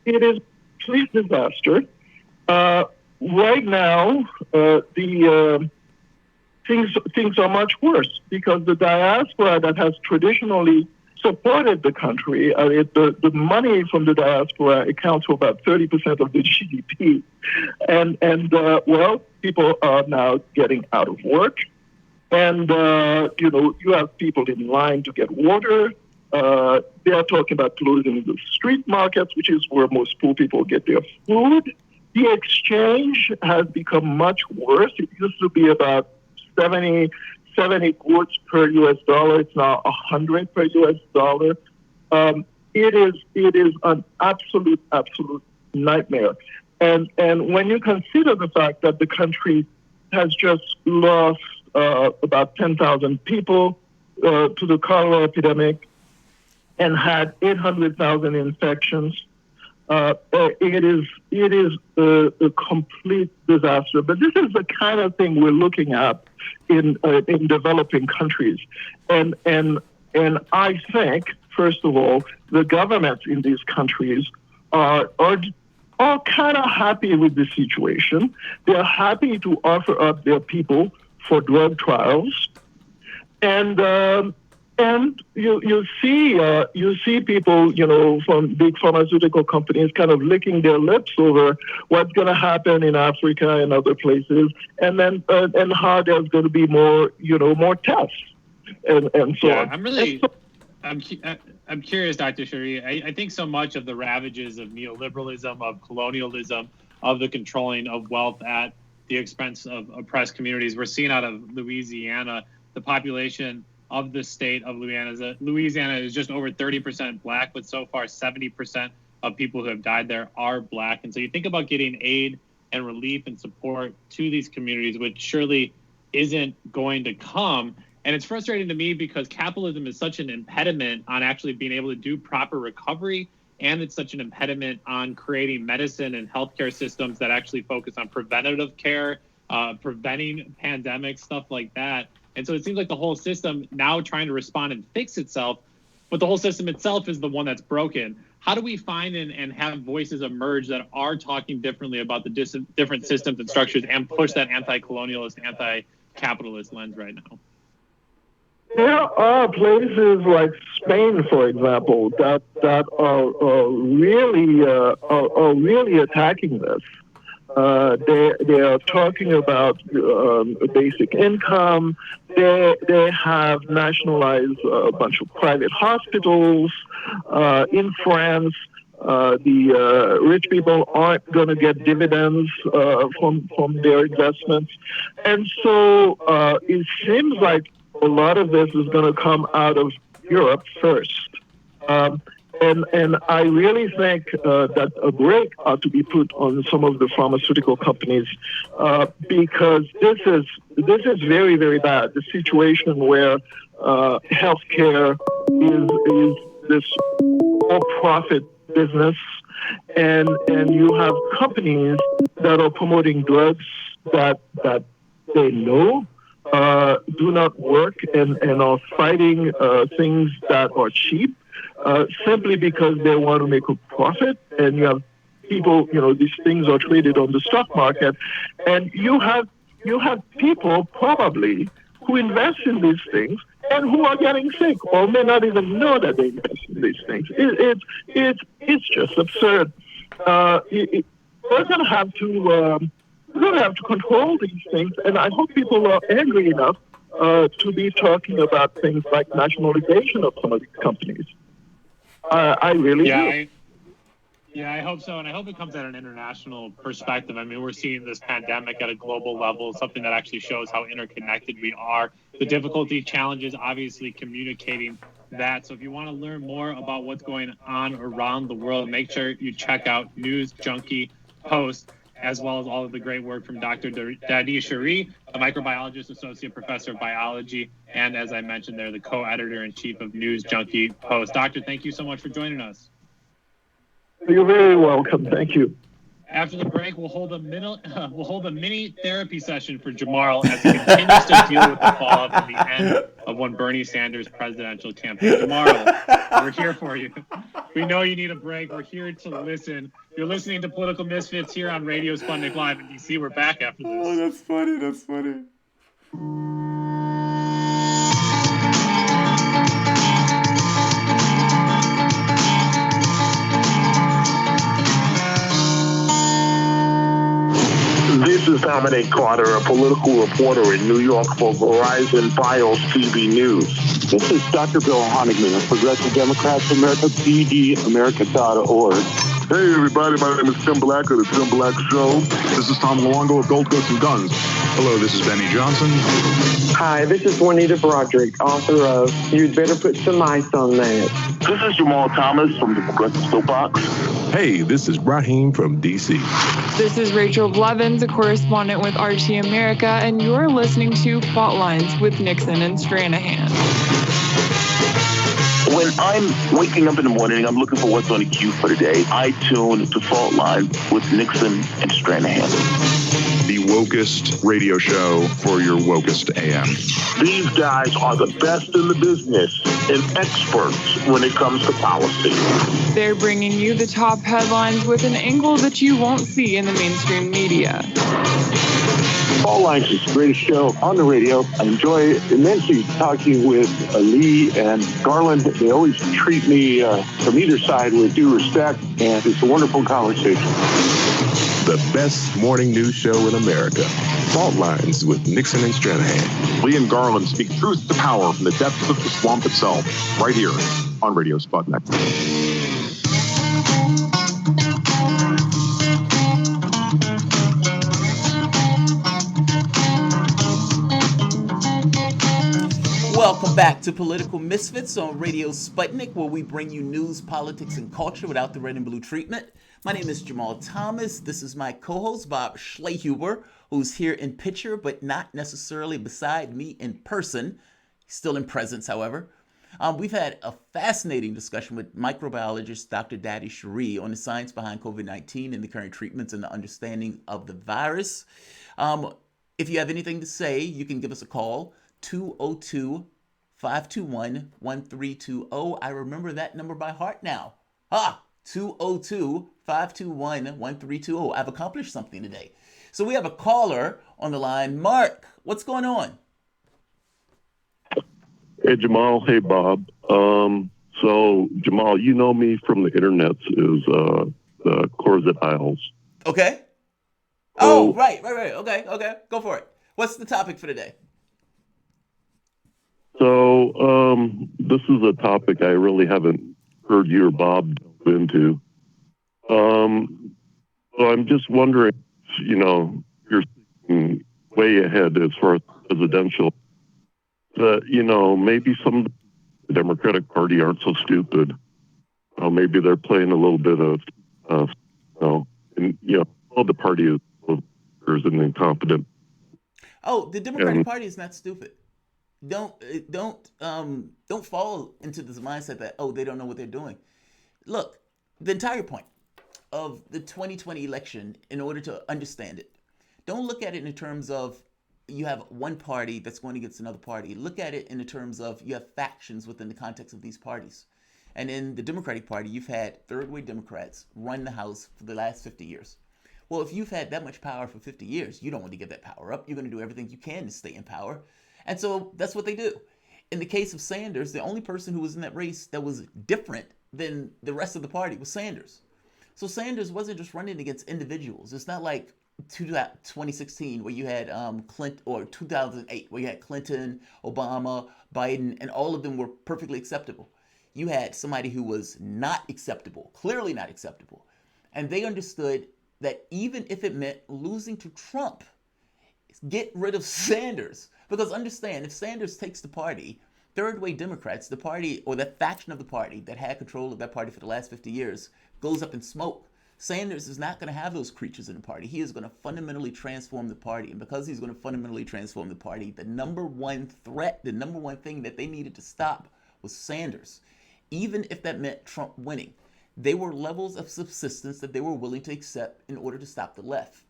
is a complete disaster. Right now, things are much worse because the diaspora that has traditionally supported the country, the money from the diaspora accounts for about 30% of the GDP, and people are now getting out of work, and you have people in line to get water. They are talking about closing the street markets, which is where most poor people get their food. The exchange has become much worse. It used to be about 70 goods per US dollar. It's now 100 per US dollar. It is an absolute nightmare. And when you consider the fact that the country has just lost about 10,000 people to the cholera epidemic and had 800,000 infections, it is a complete disaster. But this is the kind of thing we're looking at in developing countries, and I think, first of all, the governments in these countries are kind of happy with the situation. They're happy to offer up their people for drug trials, and you see people, from big pharmaceutical companies kind of licking their lips over what's going to happen in Africa and other places, and then and how there's going to be more tests and so on. I'm curious, Dr. Cherie. I think so much of the ravages of neoliberalism, of colonialism, of the controlling of wealth at the expense of oppressed communities, we're seeing out of Louisiana. The population of the state of Louisiana is just over 30% Black, but so far 70% of people who have died there are Black. And so you think about getting aid and relief and support to these communities, which surely isn't going to come. And it's frustrating to me because capitalism is such an impediment on actually being able to do proper recovery. And it's such an impediment on creating medicine and healthcare systems that actually focus on preventative care, preventing pandemics, stuff like that. And so it seems like the whole system now trying to respond and fix itself, but the whole system itself is the one that's broken. How do we find and have voices emerge that are talking differently about the different systems and structures and push that anti-colonialist, anti-capitalist lens right now? There are places like Spain, for example, that are really attacking this. They are talking about basic income. They have nationalized a bunch of private hospitals. In France, the rich people aren't going to get dividends from their investments. And so it seems like a lot of this is going to come out of Europe first. And I really think that a brake ought to be put on some of the pharmaceutical companies because this is very, very bad. The situation where healthcare is this for-profit business, and you have companies that are promoting drugs that they know do not work and are fighting things that are cheap. Simply because they want to make a profit, and you have people, these things are traded on the stock market, and you have people probably who invest in these things and who are getting sick or may not even know that they invest in these things. It's just absurd. We're going to have to control these things, and I hope people are angry enough to be talking about things like nationalization of some of these companies. I really do. I hope so, and I hope it comes at an international perspective. I mean, we're seeing this pandemic at a global level, something that actually shows how interconnected we are. The difficulty, challenges, obviously communicating that. So if you want to learn more about what's going on around the world, make sure you check out News Junkie Post, as well as all of the great work from Dr. Dadi Shari, a microbiologist, associate professor of biology, and as I mentioned, they're the co-editor-in-chief of News Junkie Post. Doctor, thank you so much for joining us. You're very welcome. Thank you. After the break, we'll hold a mini therapy session for Jamal as he continues to deal with the fallout from the end of one Bernie Sanders presidential campaign. Jamal, we're here for you. We know you need a break. We're here to listen. You're listening to Political Misfits here on Radio Sputnik Live in DC. We're back after this. Oh, that's funny. That's funny. This is Dominic Carter, a political reporter in New York for Verizon Fios TV News. This is Dr. Bill Honigman of Progressive Democrats of America, PDAmerica.org. Hey everybody, my name is Tim Black of The Tim Black Show. This is Tom Luongo of Gold Coast and Guns. Hello, this is Benny Johnson. Hi, this is Juanita Broderick, author of You'd Better Put Some Ice on That. This is Jamal Thomas from the Progressive Soapbox. Hey, this is Raheem from DC. This is Rachel Blevins, a correspondent with RT America, and you're listening to Fault Lines with Nixon and Stranahan. When I'm waking up in the morning and I'm looking for what's on the queue for the day, I tune to Fault Line with Nixon and Stranahan. The wokest radio show for your wokest AM. These guys are the best in the business and experts when it comes to policy. They're bringing you the top headlines with an angle that you won't see in the mainstream media. Fault Lines is the greatest show on the radio. I enjoy immensely talking with Lee and Garland. They always treat me from either side with due respect, and it's a wonderful conversation. The best morning news show in America. Fault Lines with Nixon and Stranahan. Lee and Garland speak truth to power from the depths of the swamp itself, right here on Radio Sputnik. Welcome back to Political Misfits on Radio Sputnik, where we bring you news, politics, and culture without the red and blue treatment. My name is Jamal Thomas. This is my co-host, Bob Schlehuber, who's here in picture, but not necessarily beside me in person. He's still in presence, however. We've had a fascinating discussion with microbiologist Dr. Dadi Shari on the science behind COVID-19 and the current treatments and the understanding of the virus. If you have anything to say, you can give us a call, 202-521-1320. I remember that number by heart now. 202-521-1320. I've accomplished something today. So we have a caller on the line. Mark, what's going on? Hey, Jamal. Hey, Bob. So, Jamal, you know me from the internet is the Corset Isles. Okay. Oh, right. Okay. Go for it. What's the topic for today? So, this is a topic I really haven't heard you or Bob delve into. So I'm just wondering, you're way ahead as far as presidential, that, maybe some of the Democratic Party aren't so stupid. Maybe they're playing a little bit of, all the party is and incompetent. Oh, the Democratic Party is not stupid. Don't fall into this mindset that, they don't know what they're doing. Look, the entire point of the 2020 election, in order to understand it, don't look at it in terms of you have one party that's going against another party. Look at it in the terms of you have factions within the context of these parties. And in the Democratic Party, you've had third-way Democrats run the House for the last 50 years. Well, if you've had that much power for 50 years, you don't want to give that power up. You're going to do everything you can to stay in power. And so that's what they do. In the case of Sanders, the only person who was in that race that was different than the rest of the party was Sanders. So Sanders wasn't just running against individuals. It's not like 2016 where you had Clinton, or 2008 where you had Clinton, Obama, Biden, and all of them were perfectly acceptable. You had somebody who was not acceptable, clearly not acceptable. And they understood that even if it meant losing to Trump, get rid of Sanders. Because understand, if Sanders takes the party, third way Democrats, the party or that faction of the party that had control of that party for the last 50 years, goes up in smoke. Sanders is not going to have those creatures in the party. He is going to fundamentally transform the party. And because he's going to fundamentally transform the party, the number one threat, the number one thing that they needed to stop was Sanders. Even if that meant Trump winning, they were levels of subsistence that they were willing to accept in order to stop the left.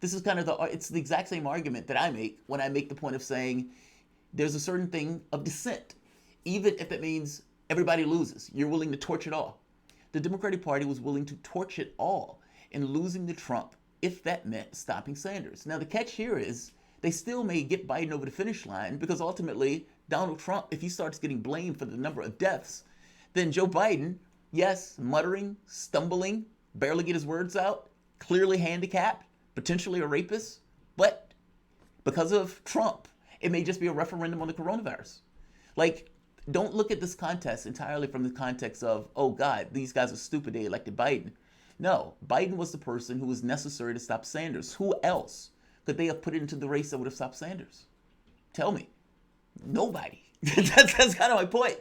This is kind of it's the exact same argument that I make when I make the point of saying there's a certain thing of dissent. Even if it means everybody loses, you're willing to torch it all. The Democratic Party was willing to torch it all in losing to Trump if that meant stopping Sanders. Now the catch here is they still may get Biden over the finish line because ultimately Donald Trump, if he starts getting blamed for the number of deaths, then Joe Biden, yes, muttering, stumbling, barely get his words out, clearly handicapped, potentially a rapist, but because of Trump, it may just be a referendum on the coronavirus. Like, don't look at this contest entirely from the context of, oh God, these guys are stupid, they elected Biden. No, Biden was the person who was necessary to stop Sanders. Who else could they have put into the race that would have stopped Sanders? Tell me. Nobody. That's kind of my point.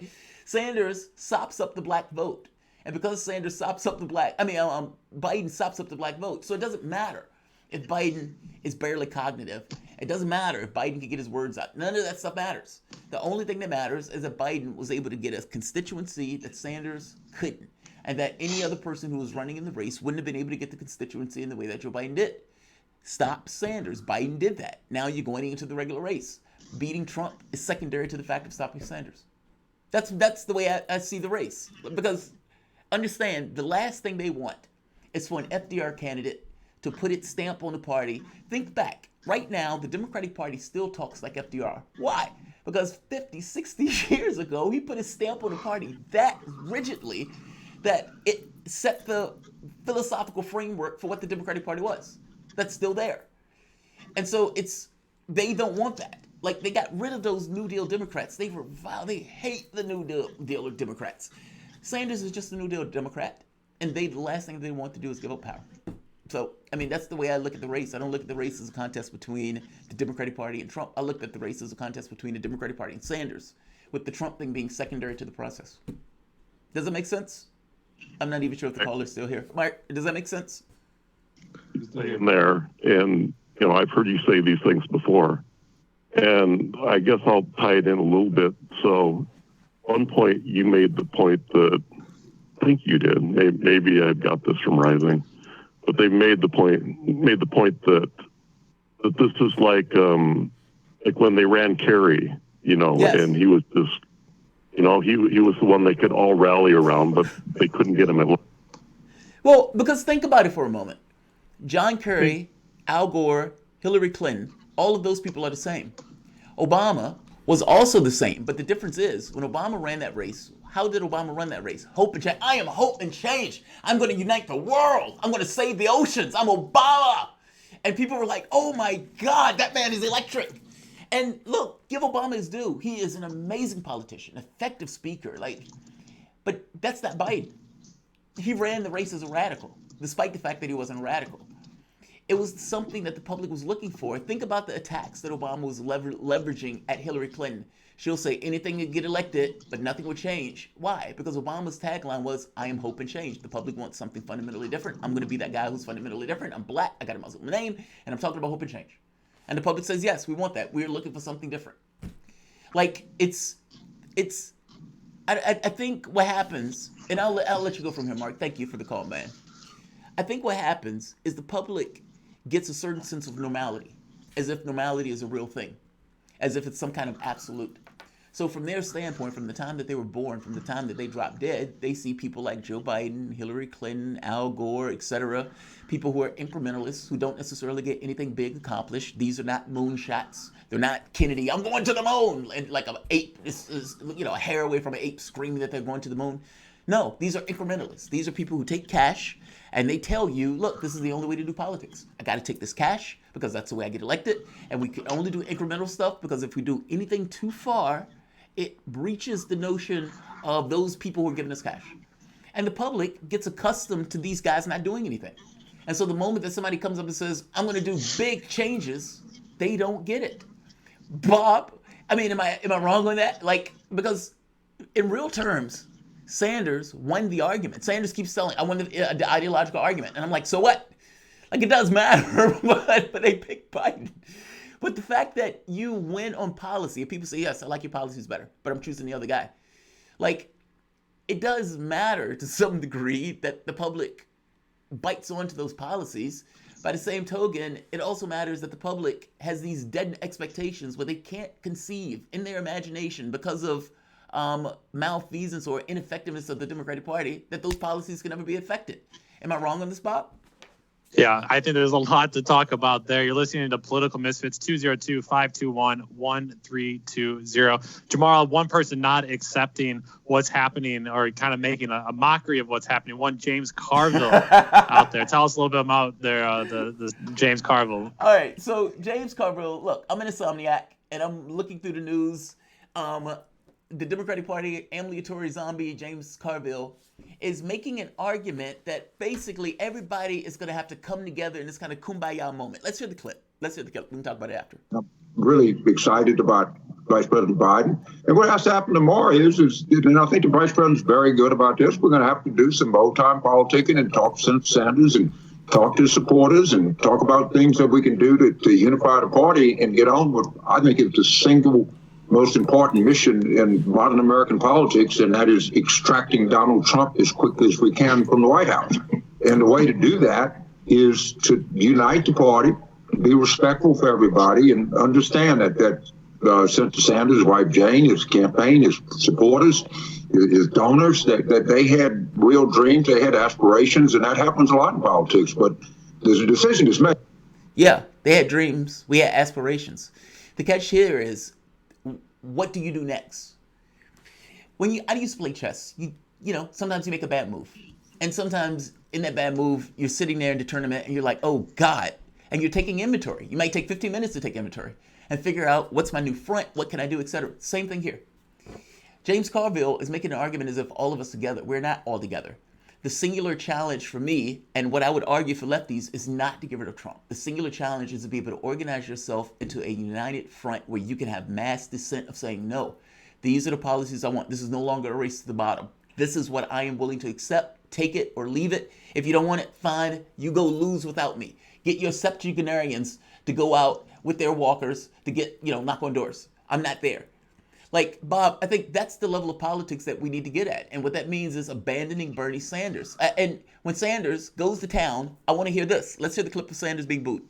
Sanders sops up the black vote. And because Sanders sops up the Biden sops up the black vote. So it doesn't matter if Biden is barely cognitive. It doesn't matter if Biden can get his words out. None of that stuff matters. The only thing that matters is that Biden was able to get a constituency that Sanders couldn't. And that any other person who was running in the race wouldn't have been able to get the constituency in the way that Joe Biden did. Stop Sanders. Biden did that. Now you're going into the regular race. Beating Trump is secondary to the fact of stopping Sanders. That's the way I see the race. Because understand, the last thing they want is for an FDR candidate to put its stamp on the party. Think back. Right now, the Democratic Party still talks like FDR. Why? Because 50, 60 years ago, he put his stamp on the party that rigidly that it set the philosophical framework for what the Democratic Party was. That's still there. And so they don't want that. Like, they got rid of those New Deal Democrats. They hate the New Deal Democrats. Sanders is just a New Deal Democrat, and the last thing they want to do is give up power. So, that's the way I look at the race. I don't look at the race as a contest between the Democratic Party and Trump. I look at the race as a contest between the Democratic Party and Sanders, with the Trump thing being secondary to the process. Does that make sense? I'm not even sure if the caller's still here. Mark, does that make sense? In there, and I've heard you say these things before, and I guess I'll tie it in a little bit. So, one point you made the point that I think you did. Maybe I got this from Rising, but they made the point that this is like when they ran Kerry, Yes. and he was just, he was the one they could all rally around, but they couldn't get him in. Well, because think about it for a moment. John Kerry, Al Gore, Hillary Clinton, all of those people are the same. Obama was also the same, but the difference is when Obama ran that race, how did Obama run that race? Hope and change. I am hope and change. I'm going to unite the world. I'm going to save the oceans. I'm Obama. And people were like, oh my God, that man is electric. And look, give Obama his due. He is an amazing politician, effective speaker. But that's not Biden. He ran the race as a radical, despite the fact that he wasn't a radical. It was something that the public was looking for. Think about the attacks that Obama was leveraging at Hillary Clinton. She'll say anything to get elected, but nothing will change. Why? Because Obama's tagline was, I am hope and change. The public wants something fundamentally different. I'm going to be that guy who's fundamentally different. I'm black. I got a Muslim name. And I'm talking about hope and change. And the public says, yes, we want that. We're looking for something different. I think what happens, and I'll let you go from here, Mark. Thank you for the call, man. I think what happens is the public gets a certain sense of normality, as if normality is a real thing, as if it's some kind of absolute. So from their standpoint, from the time that they were born, from the time that they dropped dead, they see people like Joe Biden, Hillary Clinton, Al Gore, etc., people who are incrementalists, who don't necessarily get anything big accomplished. These are not moonshots. They're not Kennedy, I'm going to the moon, and like an ape, a hair away from an ape screaming that they're going to the moon. No, these are incrementalists. These are people who take cash and they tell you, look, this is the only way to do politics. I got to take this cash because that's the way I get elected. And we can only do incremental stuff because if we do anything too far, it breaches the notion of those people who are giving us cash. And the public gets accustomed to these guys not doing anything. And so the moment that somebody comes up and says, I'm going to do big changes, they don't get it. Bob, I mean, am I wrong on that? Like, because in real terms, Sanders won the argument. Sanders keeps telling, I won the ideological argument. And I'm like, so what? Like, it does matter, but they pick Biden. But the fact that you win on policy, if people say, yes, I like your policies better, but I'm choosing the other guy. Like, it does matter to some degree that the public bites onto those policies. By the same token, it also matters that the public has these dead expectations where they can't conceive in their imagination because of malfeasance or ineffectiveness of the Democratic Party that those policies can never be effected. Am I wrong on this, Bob? Yeah, I think there's a lot to talk about there. You're listening to Political Misfits, 202-521-1320. Jamal, one person not accepting what's happening or kind of making a mockery of what's happening. One James Carville out there. Tell us a little bit about the James Carville. All right, so James Carville, look, I'm an insomniac, and I'm looking through the news. The Democratic Party ambulatory zombie, James Carville, is making an argument that basically everybody is going to have to come together in this kind of kumbaya moment. Let's hear the clip. We can talk about it after. I'm really excited about Vice President Biden. And what has to happen tomorrow is and I think the Vice President's very good about this, we're going to have to do some old-time politicking and talk to Sanders and talk to supporters and talk about things that we can do to unify the party and get on with, I think it's the single most important mission in modern American politics, and that is extracting Donald Trump as quickly as we can from the White House. And the way to do that is to unite the party, be respectful for everybody, and understand that Senator Sanders' wife Jane, his campaign, his supporters, his donors, that they had real dreams, they had aspirations, and that happens a lot in politics. But there's a decision that's made. Yeah, they had dreams. We had aspirations. The catch here is, what do you do next? I used to play chess. You know, sometimes you make a bad move. And sometimes in that bad move, you're sitting there in the tournament and you're like, oh God. And you're taking inventory. You might take 15 minutes to take inventory and figure out what's my new front, what can I do, etc. Same thing here. James Carville is making an argument as if all of us together. We're not all together. The singular challenge for me, and what I would argue for lefties, is not to get rid of Trump. The singular challenge is to be able to organize yourself into a united front where you can have mass dissent of saying, no, these are the policies I want. This is no longer a race to the bottom. This is what I am willing to accept. Take it or leave it. If you don't want it, fine. You go lose without me. Get your septuagenarians to go out with their walkers to get, knock on doors. I'm not there. Like, Bob, I think that's the level of politics that we need to get at. And what that means is abandoning Bernie Sanders. And when Sanders goes to town, I want to hear this. Let's hear the clip of Sanders being booed.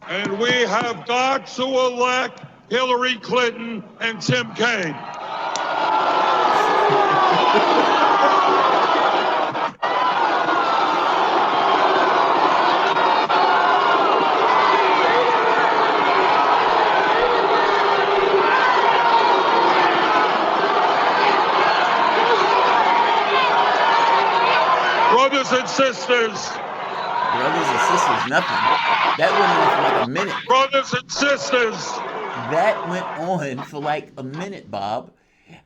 And we have got to elect Hillary Clinton and Tim Kaine. Brothers and sisters. Brothers and sisters, nothing. That went on for like a minute. Brothers and sisters. That went on for like a minute, Bob.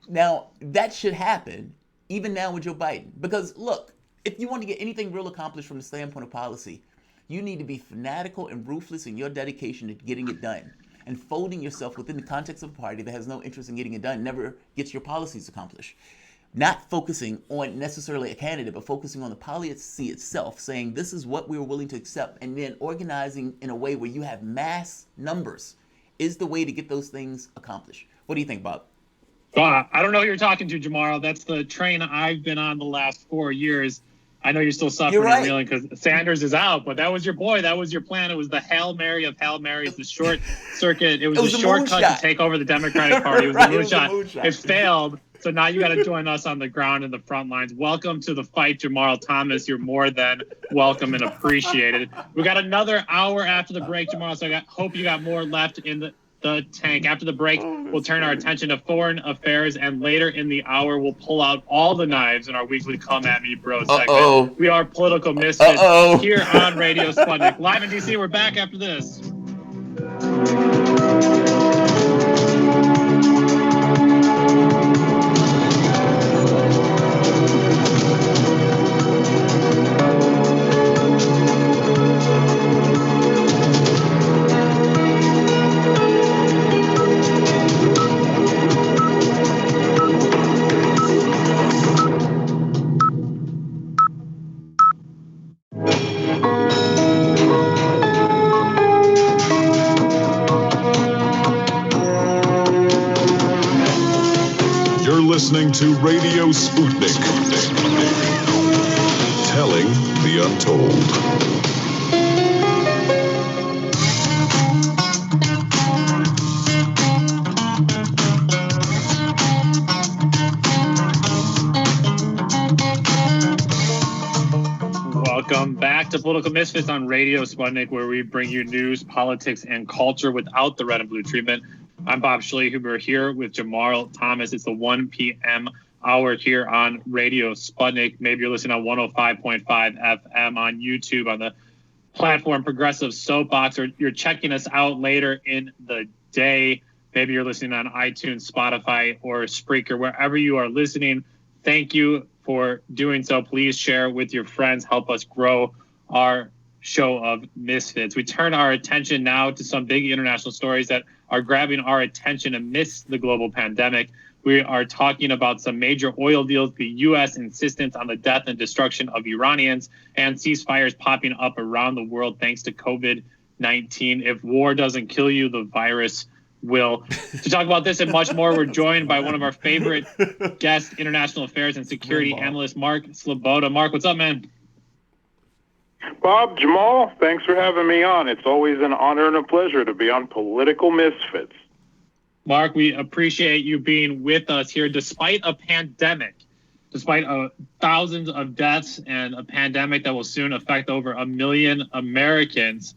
Now, that should happen even now with Joe Biden. Because, look, if you want to get anything real accomplished from the standpoint of policy, you need to be fanatical and ruthless in your dedication to getting it done. And folding yourself within the context of a party that has no interest in getting it done never gets your policies accomplished. Not focusing on necessarily a candidate, but focusing on the policy itself, saying this is what we're willing to accept, and then organizing in a way where you have mass numbers is the way to get those things accomplished. What do you think, Bob? I don't know who you're talking to, Jamar. That's the train I've been on the last 4 years. I know you're still suffering and reeling because Sanders is out, but that was your boy. That was your plan. It was the Hail Mary of Hail Marys, the short circuit. It was a shortcut to take over the Democratic Party. It was a moonshot. It failed. So now you got to join us on the ground in the front lines. Welcome to the fight, Jamarl Thomas. You're more than welcome and appreciated. We got another hour after the break, Jamarl, so I hope you got more left in the tank. After the break, we'll turn our attention to foreign affairs, and later in the hour, we'll pull out all the knives in our weekly Come At Me Bro segment. We are Political Misfits here on Radio Sputnik. Live in DC, we're back after this. Listening to Radio Sputnik, telling the untold. Welcome back to Political Misfits on Radio Sputnik, where we bring you news, politics, and culture without the red and blue treatment. I'm Bob Schlehuber here with Jamarl Thomas. It's the 1 p.m. hour here on Radio Sputnik. Maybe you're listening on 105.5 FM on YouTube on the platform Progressive Soapbox, or you're checking us out later in the day. Maybe you're listening on iTunes, Spotify, or Spreaker. Wherever you are listening, thank you for doing so. Please share with your friends. Help us grow our show of misfits. We turn our attention now to some big international stories that are grabbing our attention amidst the global pandemic. We are talking about some major oil deals, the U.S. insistence on the death and destruction of Iranians, and ceasefires popping up around the world thanks to COVID-19. If war doesn't kill you, the virus will. To talk about this and much more, we're joined by one of our favorite guests, international affairs and security analyst, Mark Sloboda. Mark, what's up, man? Bob, Jamal, thanks for having me on. It's always an honor and a pleasure to be on Political Misfits. Mark, we appreciate you being with us here despite a pandemic, despite thousands of deaths and a pandemic that will soon affect over 1 million Americans.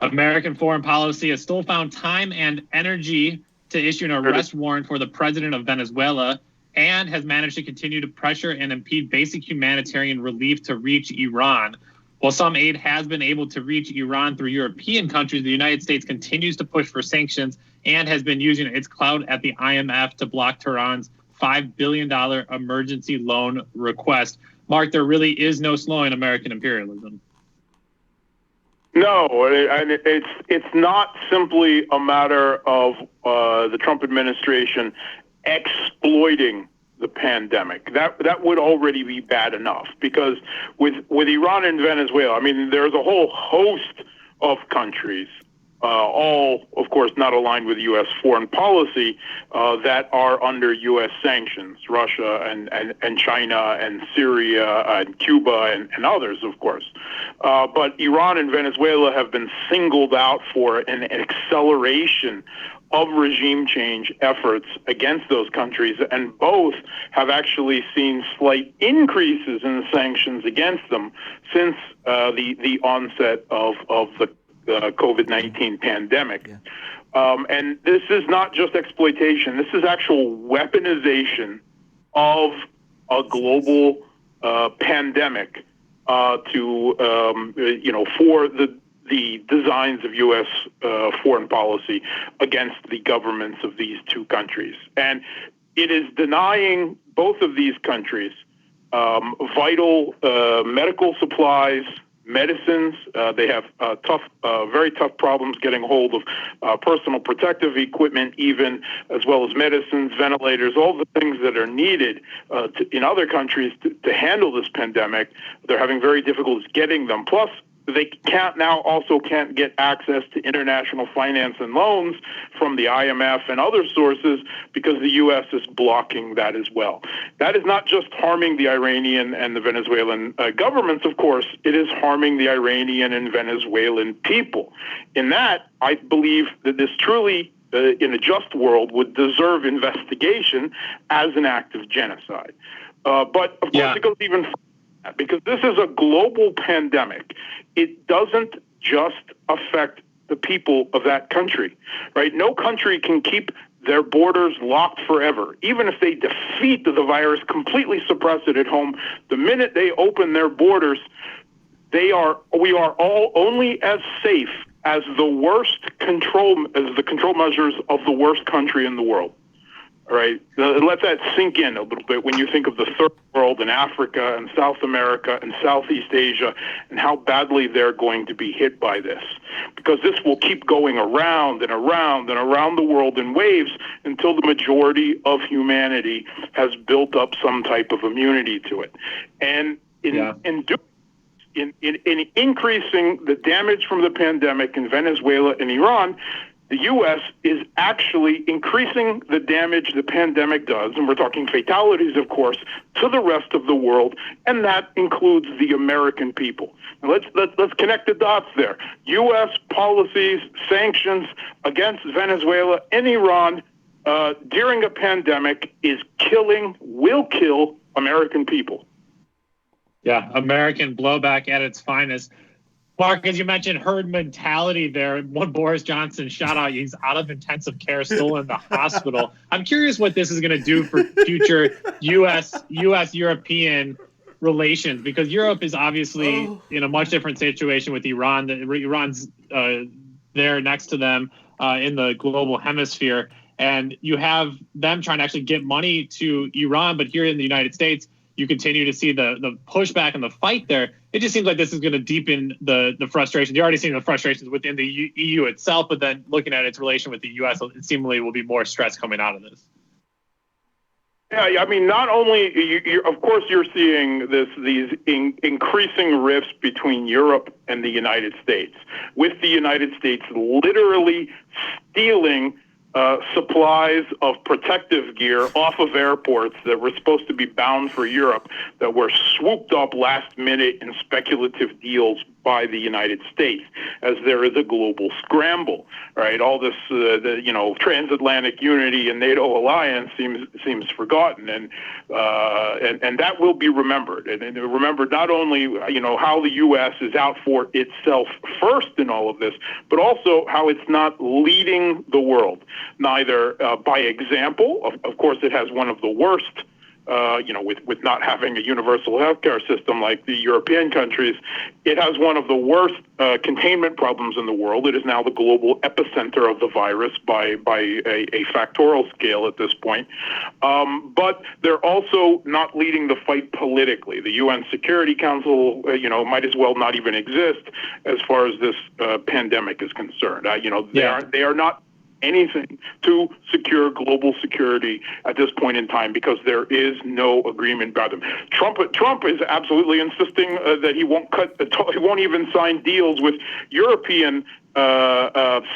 American foreign policy has still found time and energy to issue an arrest warrant for the president of Venezuela and has managed to continue to pressure and impede basic humanitarian relief to reach Iran. While some aid has been able to reach Iran through European countries, the United States continues to push for sanctions and has been using its clout at the IMF to block Tehran's $5 billion emergency loan request. Mark, there really is no slowing American imperialism. No, and it's not simply a matter of the Trump administration exploiting the pandemic. That would already be bad enough, because with Iran and Venezuela, I mean, there's a whole host of countries, all, of course, not aligned with U.S. foreign policy, that are under U.S. sanctions, Russia and China and Syria and Cuba and others, of course. But Iran and Venezuela have been singled out for an acceleration of regime change efforts against those countries, and both have actually seen slight increases in the sanctions against them since the onset of the COVID-19 pandemic. Yeah. And this is not just exploitation. This is actual weaponization of a global pandemic for the designs of U.S. Foreign policy against the governments of these two countries. And it is denying both of these countries vital medical supplies, medicines. They have very tough problems getting hold of personal protective equipment, even, as well as medicines, ventilators, all the things that are needed in other countries to handle this pandemic. They're having very difficulties getting them. Plus, they can't get access to international finance and loans from the IMF and other sources because the U.S. is blocking that as well. That is not just harming the Iranian and the Venezuelan governments, of course. It is harming the Iranian and Venezuelan people. In that, I believe that this truly in a just world, would deserve investigation as an act of genocide. But of course, it goes even further than that, because this is a global pandemic. It doesn't just affect the people of that country, right? No country can keep their borders locked forever. Even if they defeat the virus, completely suppress it at home, the minute they open their borders, we are all only as safe as the control measures of the worst country in the world. All right, let that sink in a little bit when you think of the third world and Africa and South America and Southeast Asia and how badly they're going to be hit by this. Because this will keep going around and around and around the world in waves until the majority of humanity has built up some type of immunity to it. And in increasing the damage from the pandemic in Venezuela and Iran, the U.S. is actually increasing the damage the pandemic does, and we're talking fatalities, of course, to the rest of the world, and that includes the American people. Now let's connect the dots there. U.S. policies, sanctions against Venezuela and Iran during a pandemic will kill American people. Yeah, American blowback at its finest. Mark, as you mentioned, herd mentality there. One Boris Johnson shout out, he's out of intensive care, still in the hospital. I'm curious what this is going to do for future U.S.-European relations, because Europe is obviously in a much different situation with Iran. Iran's there next to them in the global hemisphere. And you have them trying to actually get money to Iran, but here in the United States, you continue to see the pushback and the fight there. It just seems like this is going to deepen the frustrations. You're already seeing the frustrations within the EU itself, but then looking at its relation with the U.S., it seemingly will be more stress coming out of this. Yeah, I mean, not only, of course, you're seeing these increasing rifts between Europe and the United States, with the United States literally stealing supplies of protective gear off of airports that were supposed to be bound for Europe, that were swooped up last minute in speculative deals by the United States, as there is a global scramble, right? All this, transatlantic unity and NATO alliance seems forgotten, and that will be remembered. And remembered not only, how the U.S. is out for itself first in all of this, but also how it's not leading the world, neither by example. Of course, it has one of the worst. With not having a universal healthcare system like the European countries, it has one of the worst containment problems in the world. It is now the global epicenter of the virus by a factorial scale at this point. But they're also not leading the fight politically. The UN Security Council, might as well not even exist as far as this pandemic is concerned. They are not anything to secure global security at this point in time, because there is no agreement about them. Trump is absolutely insisting that he won't even sign deals with European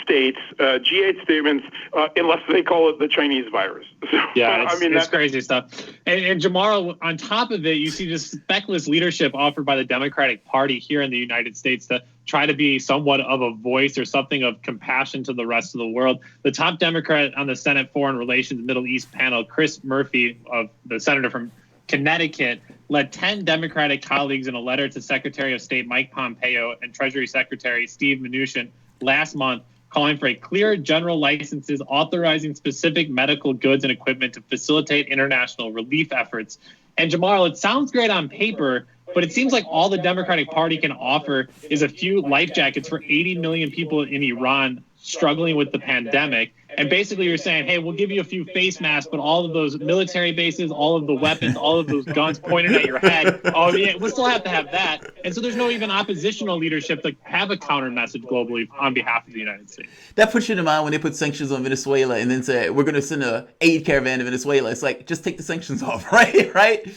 states, G8 statements, unless they call it the Chinese virus. So, yeah, it's crazy stuff. And Jamar, on top of it, you see this feckless leadership offered by the Democratic Party here in the United States to try to be somewhat of a voice or something of compassion to the rest of the world. The top Democrat on the Senate Foreign Relations Middle East panel, Chris Murphy, of the senator from Connecticut, led 10 Democratic colleagues in a letter to Secretary of State Mike Pompeo and Treasury Secretary Steve Mnuchin last month, calling for a clear general licenses authorizing specific medical goods and equipment to facilitate international relief efforts. And Jamal, it sounds great on paper, but it seems like all the Democratic Party can offer is a few life jackets for 80 million people in Iran struggling with the pandemic. And basically you're saying, hey, we'll give you a few face masks, but all of those military bases, all of the weapons, all of those guns pointed at your head, oh yeah, we'll still have to have that. And so there's no even oppositional leadership to have a counter message globally on behalf of the United States. That puts you in mind when they put sanctions on Venezuela and then say, we're going to send an aid caravan to Venezuela. It's like, just take the sanctions off, right? The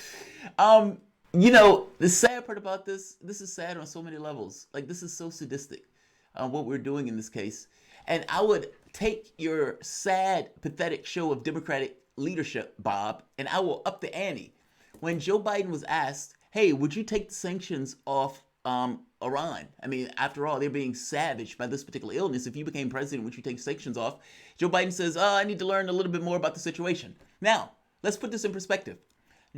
sad part about this is sad on so many levels. Like, this is so sadistic, what we're doing in this case. And I would take your sad, pathetic show of Democratic leadership, Bob, and I will up the ante. When Joe Biden was asked, hey, would you take the sanctions off Iran. I mean, after all, they're being savaged by this particular illness. If you became president, would you take sanctions off? Joe Biden says, I need to learn a little bit more about the situation. Now, let's put this in perspective.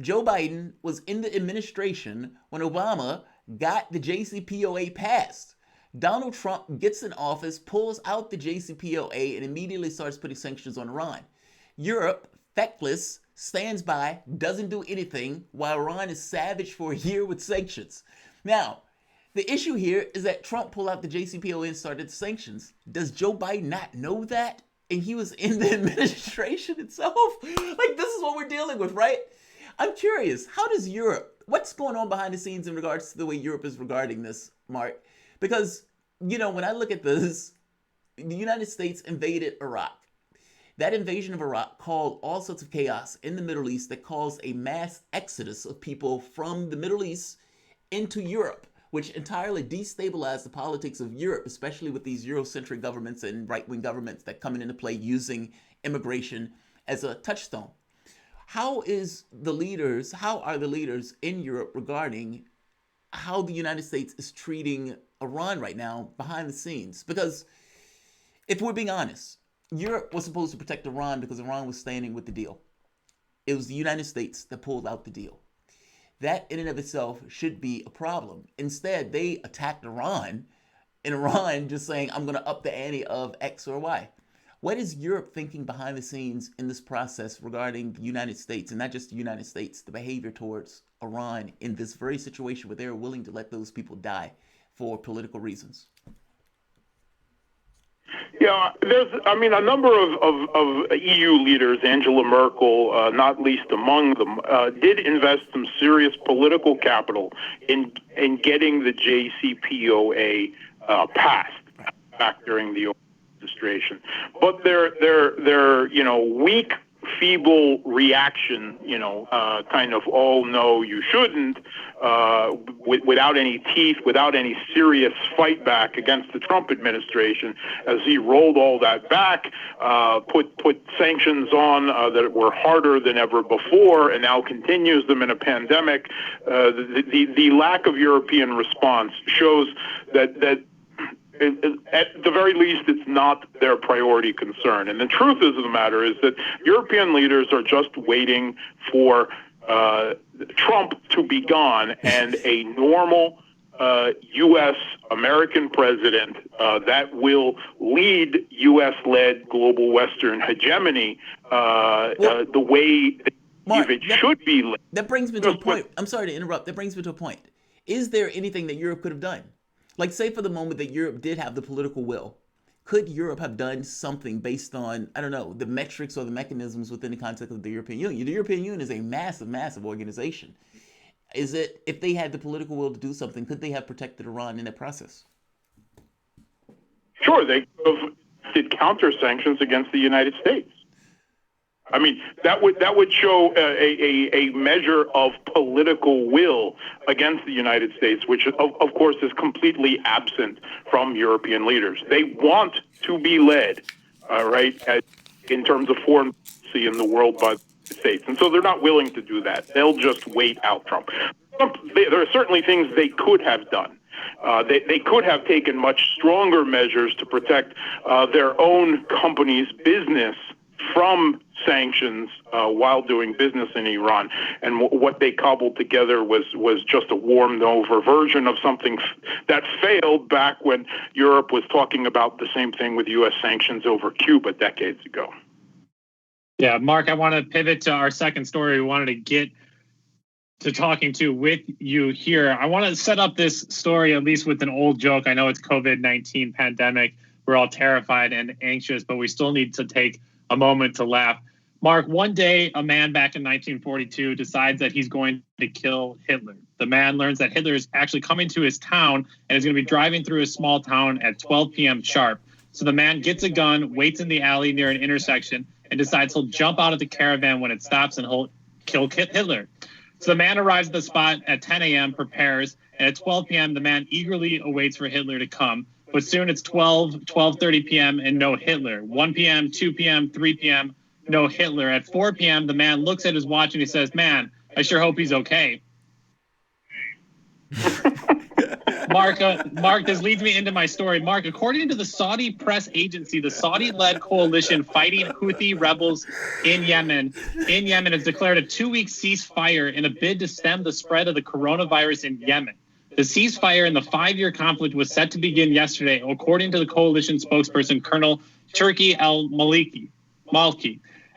Joe Biden was in the administration when Obama got the JCPOA passed. Donald Trump gets in office, pulls out the JCPOA, and immediately starts putting sanctions on Iran. Europe, feckless, stands by, doesn't do anything, while Iran is savaged for a year with sanctions. Now, the issue here is that Trump pulled out the JCPOA and started the sanctions. Does Joe Biden not know that? And he was in the administration itself? Like, this is what we're dealing with, right? I'm curious, how does Europe, what's going on behind the scenes in regards to the way Europe is regarding this, Mark? Because, you know, when I look at this, the United States invaded Iraq. That invasion of Iraq caused all sorts of chaos in the Middle East that caused a mass exodus of people from the Middle East into Europe, which entirely destabilized the politics of Europe, especially with these Eurocentric governments and right-wing governments that come into play using immigration as a touchstone. How are the leaders in Europe regarding how the United States is treating Iran right now behind the scenes? Because if we're being honest, Europe was supposed to protect Iran because Iran was standing with the deal. It was the United States that pulled out the deal. That in and of itself should be a problem. Instead, they attacked Iran, and Iran just saying, I'm going to up the ante of X or Y. What is Europe thinking behind the scenes in this process regarding the United States, and not just the United States, the behavior towards Iran in this very situation where they're willing to let those people die for political reasons? Yeah, there's, I mean, a number of EU leaders, Angela Merkel, not least among them, did invest some serious political capital in getting the JCPOA passed back during the administration. But their weak, feeble reaction, kind of, oh no, you shouldn't, without any teeth, without any serious fight back against the Trump administration, as he rolled all that back, put sanctions on that were harder than ever before, and now continues them in a pandemic. The lack of European response shows that at the very least, it's not their priority concern. And the truth of the matter is that European leaders are just waiting for Trump to be gone and a normal U.S. American president that will lead U.S.-led global Western hegemony the way Mark, it should be led. That brings me to a point. I'm sorry to interrupt. That brings me to a point. Is there anything that Europe could have done? Like, say for the moment that Europe did have the political will, could Europe have done something based on, I don't know, the metrics or the mechanisms within the context of the European Union? The European Union is a massive, massive organization. Is it, if they had the political will to do something, could they have protected Iran in that process? Sure, they did counter sanctions against the United States. I mean, that would show a measure of political will against the United States, which, of course, is completely absent from European leaders. They want to be led, in terms of foreign policy in the world by the United States. And so they're not willing to do that. They'll just wait out Trump. There are certainly things they could have done. They could have taken much stronger measures to protect their own company's business from sanctions while doing business in Iran. And what they cobbled together was just a warmed over version of something that failed back when Europe was talking about the same thing with U.S. sanctions over Cuba decades ago. Yeah, Mark, I want to pivot to our second story. We wanted to get to talking to with you here. I want to set up this story at least with an old joke. I know it's COVID-19 pandemic. We're all terrified and anxious, but we still need to take a moment to laugh. Mark, one day, a man back in 1942 decides that he's going to kill Hitler. The man learns that Hitler is actually coming to his town and is going to be driving through his small town at 12 p.m. sharp. So the man gets a gun, waits in the alley near an intersection, and decides he'll jump out of the caravan when it stops and he'll kill Hitler. So the man arrives at the spot at 10 a.m., prepares, and at 12 p.m., the man eagerly awaits for Hitler to come. But soon it's 12:30 p.m. and no Hitler. 1 p.m., 2 p.m., 3 p.m., no Hitler. At 4 p.m., the man looks at his watch and he says, man, I sure hope he's okay. Mark, this leads me into my story. Mark, according to the Saudi press agency, the Saudi-led coalition fighting Houthi rebels in Yemen has declared a 2-week ceasefire in a bid to stem the spread of the coronavirus in Yemen. The ceasefire in the 5-year conflict was set to begin yesterday, according to the coalition spokesperson, Colonel Turki al-Maliki.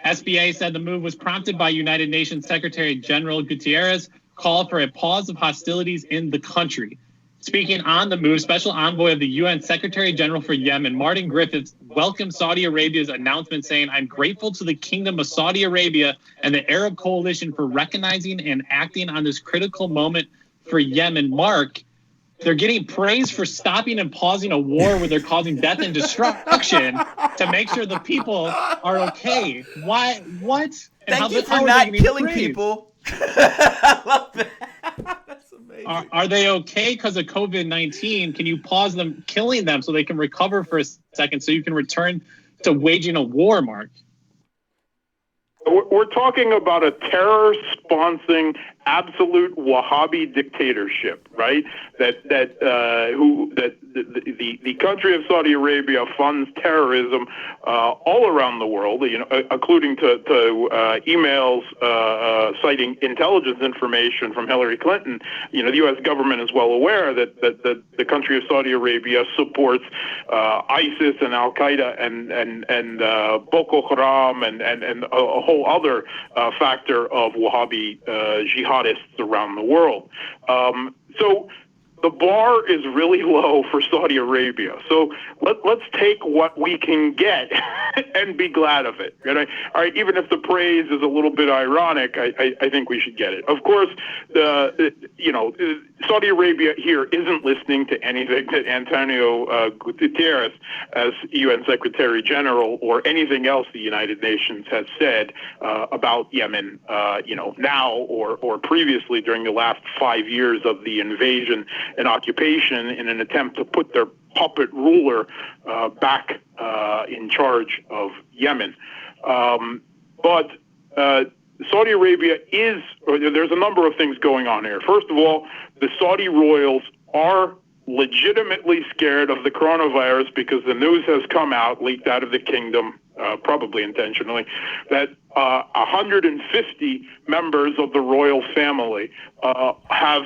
SBA said the move was prompted by United Nations Secretary General Guterres' call for a pause of hostilities in the country. Speaking on the move, Special Envoy of the UN Secretary General for Yemen, Martin Griffiths, welcomed Saudi Arabia's announcement, saying, "I'm grateful to the Kingdom of Saudi Arabia and the Arab Coalition for recognizing and acting on this critical moment for Yemen." Mark, they're getting praise for stopping and pausing a war where they're causing death and destruction to make sure the people are okay. Why? What? And Thank you for not killing people. I love that. That's amazing. Are they okay because of COVID-19? Can you pause them killing them so they can recover for a second so you can return to waging a war, Mark? We're talking about a terror-sponsoring, absolute Wahhabi dictatorship, right? The country of Saudi Arabia funds terrorism all around the world, including to emails citing intelligence information from Hillary Clinton. The U.S. government is well aware that the country of Saudi Arabia supports ISIS and Al Qaeda and Boko Haram and a whole other factor of Wahhabi jihadists around the world. So the bar is really low for Saudi Arabia. So let's take what we can get and be glad of it. All right, even if the praise is a little bit ironic, I think we should get it. Of course, Saudi Arabia here isn't listening to anything that Antonio Guterres, as UN Secretary General, or anything else the United Nations has said about Yemen, now or previously during the last 5 years of the invasion and occupation, in an attempt to put their puppet ruler back in charge of Yemen. But Saudi Arabia there's a number of things going on here. First of all, the Saudi royals are legitimately scared of the coronavirus because the news has come out, leaked out of the kingdom, probably intentionally, that 150 members of the royal family have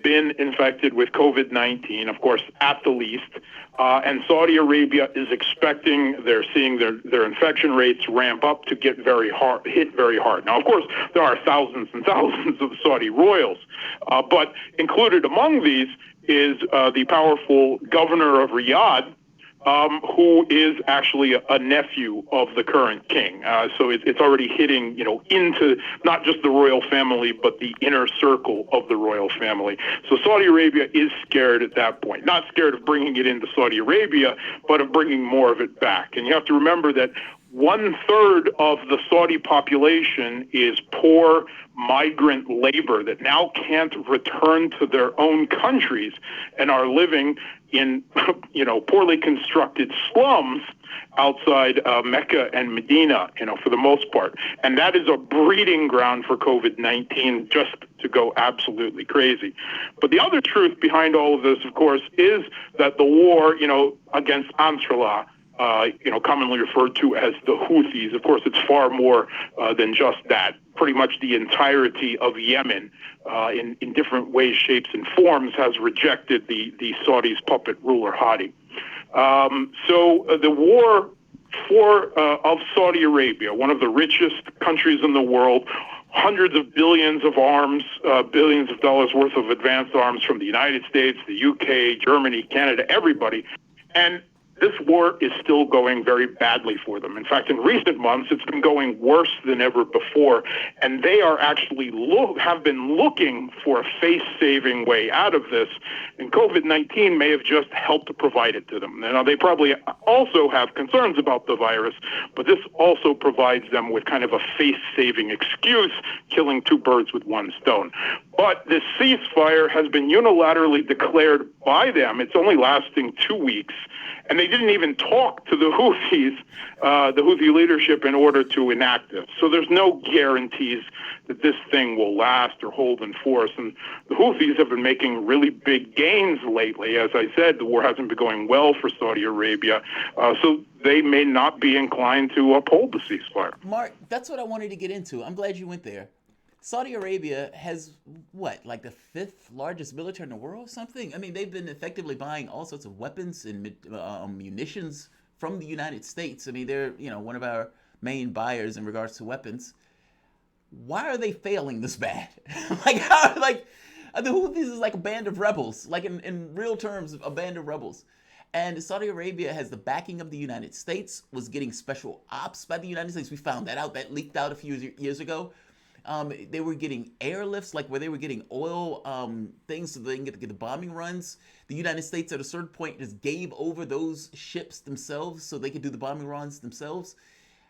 been infected with COVID-19, of course, at the least. And Saudi Arabia is expecting, they're seeing their infection rates ramp up to get hit very hard. Now, of course, there are thousands and thousands of Saudi royals, but included among these is the powerful governor of Riyadh, who is actually a nephew of the current king. So it's already hitting, into not just the royal family, but the inner circle of the royal family. So Saudi Arabia is scared at that point. Not scared of bringing it into Saudi Arabia, but of bringing more of it back. And you have to remember that 1/3 of the Saudi population is poor migrant labor that now can't return to their own countries and are living in, poorly constructed slums outside Mecca and Medina, for the most part. And that is a breeding ground for COVID-19, just to go absolutely crazy. But the other truth behind all of this, of course, is that the war, against Ansarallah, commonly referred to as the Houthis. Of course, it's far more than just that. Pretty much the entirety of Yemen, in different ways, shapes, and forms, has rejected the Saudis' puppet ruler Hadi. So the war of Saudi Arabia, one of the richest countries in the world, hundreds of billions of arms, billions of dollars worth of advanced arms from the United States, the UK, Germany, Canada, everybody. And this war is still going very badly for them. In fact, in recent months, it's been going worse than ever before. And they are actually have been looking for a face-saving way out of this. And COVID-19 may have just helped to provide it to them. Now, they probably also have concerns about the virus, but this also provides them with kind of a face-saving excuse, killing two birds with one stone. But this ceasefire has been unilaterally declared by them. It's only lasting 2 weeks. And they didn't even talk to the Houthis, the Houthi leadership, in order to enact this. So there's no guarantees that this thing will last or hold in force. And the Houthis have been making really big gains lately. As I said, the war hasn't been going well for Saudi Arabia. So they may not be inclined to uphold the ceasefire. Mark, that's what I wanted to get into. I'm glad you went there. Saudi Arabia has, what, like the 5th largest military in the world or something? I mean, they've been effectively buying all sorts of weapons and munitions from the United States. I mean, they're, one of our main buyers in regards to weapons. Why are they failing this bad? The Houthis is like a band of rebels, like in real terms, a band of rebels. And Saudi Arabia has the backing of the United States, was getting special ops by the United States. We found that out. That leaked out a few years ago. They were getting airlifts, like where they were getting oil things so they can get the bombing runs. The United States at a certain point just gave over those ships themselves so they could do the bombing runs themselves.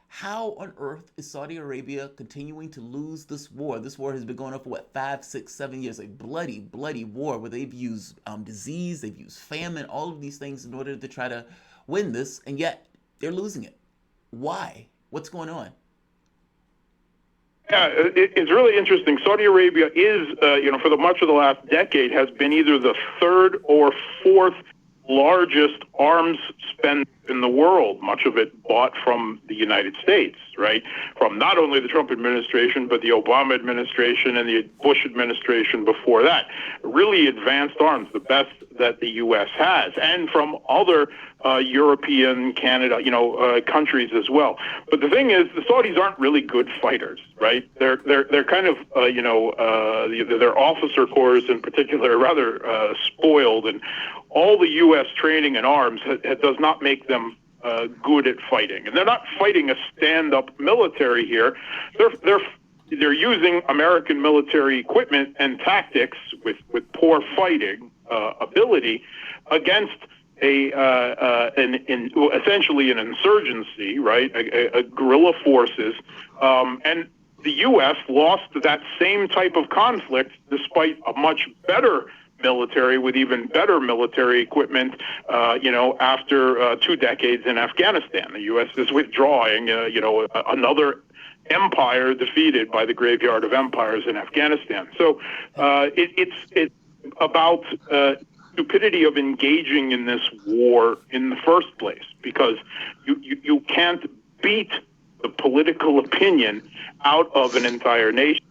How on earth is Saudi Arabia continuing to lose this war? This war has been going on for 5, 6, 7 years, a bloody, bloody war where they've used disease, they've used famine, all of these things in order to try to win this, and yet they're losing it. Why? What's going on? Yeah, it's really interesting. Saudi Arabia is, for much of the last decade, has been either the 3rd or 4th largest arms spend in the world, much of it bought from the United States, right? From not only the Trump administration, but the Obama administration and the Bush administration before that. Really advanced arms, the best that the U.S. has, and from other European, Canada, countries as well. But the thing is, the Saudis aren't really good fighters, right? They're kind of, their officer corps in particular are rather spoiled, and all the U.S. training in arms does not make them good at fighting. And they're not fighting a stand-up military here. They're using American military equipment and tactics with poor fighting ability against essentially an insurgency, right? A guerrilla forces, and the U.S. lost that same type of conflict despite a much better military with even better military equipment, after 2 decades in Afghanistan. The U.S. is withdrawing, another empire defeated by the graveyard of empires in Afghanistan. So it's about stupidity of engaging in this war in the first place, because you can't beat the political opinion out of an entire nation.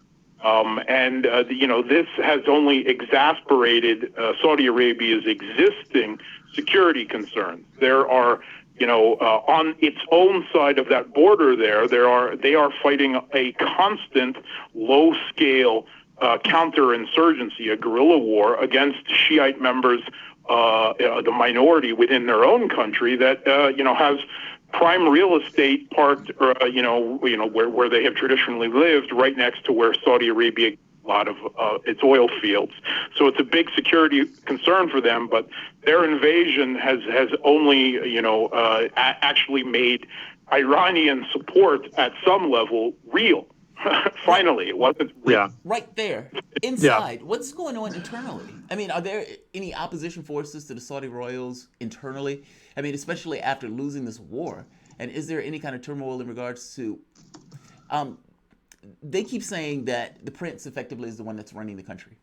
This has only exasperated Saudi Arabia's existing security concerns. There are, on its own side of that border they are fighting a constant low-scale counterinsurgency, a guerrilla war against Shiite members, the minority within their own country that, has prime real estate parked, where they have traditionally lived, right next to where Saudi Arabia gets a lot of its oil fields. So it's a big security concern for them, but their invasion has only, actually made Iranian support at some level real. Finally, it wasn't real. Yeah. Right there, inside. Yeah. What's going on internally? I mean, are there any opposition forces to the Saudi royals internally? I mean, especially after losing this war. And is there any kind of turmoil in regards to... they keep saying that the prince effectively is the one that's running the country.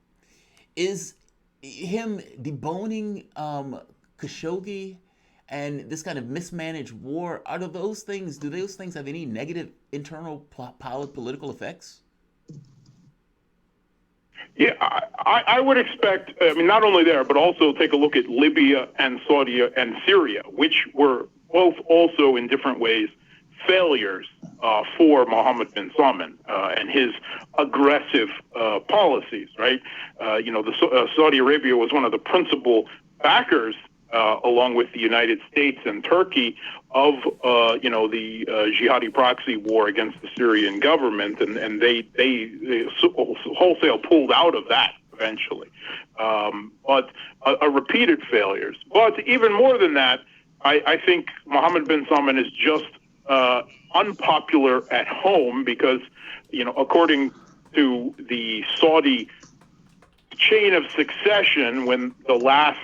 Is him deboning Khashoggi and this kind of mismanaged war, do those things have any negative internal political effects? Yeah, I would expect, not only there, but also take a look at Libya and Saudi and Syria, which were both also in different ways failures for Mohammed bin Salman and his aggressive policies, right? Saudi Arabia was one of the principal backers, along with the United States and Turkey, of the jihadi proxy war against the Syrian government, and they wholesale pulled out of that eventually. But repeated failures. But even more than that, I think Mohammed bin Salman is just unpopular at home because, according to the Saudi chain of succession, when the last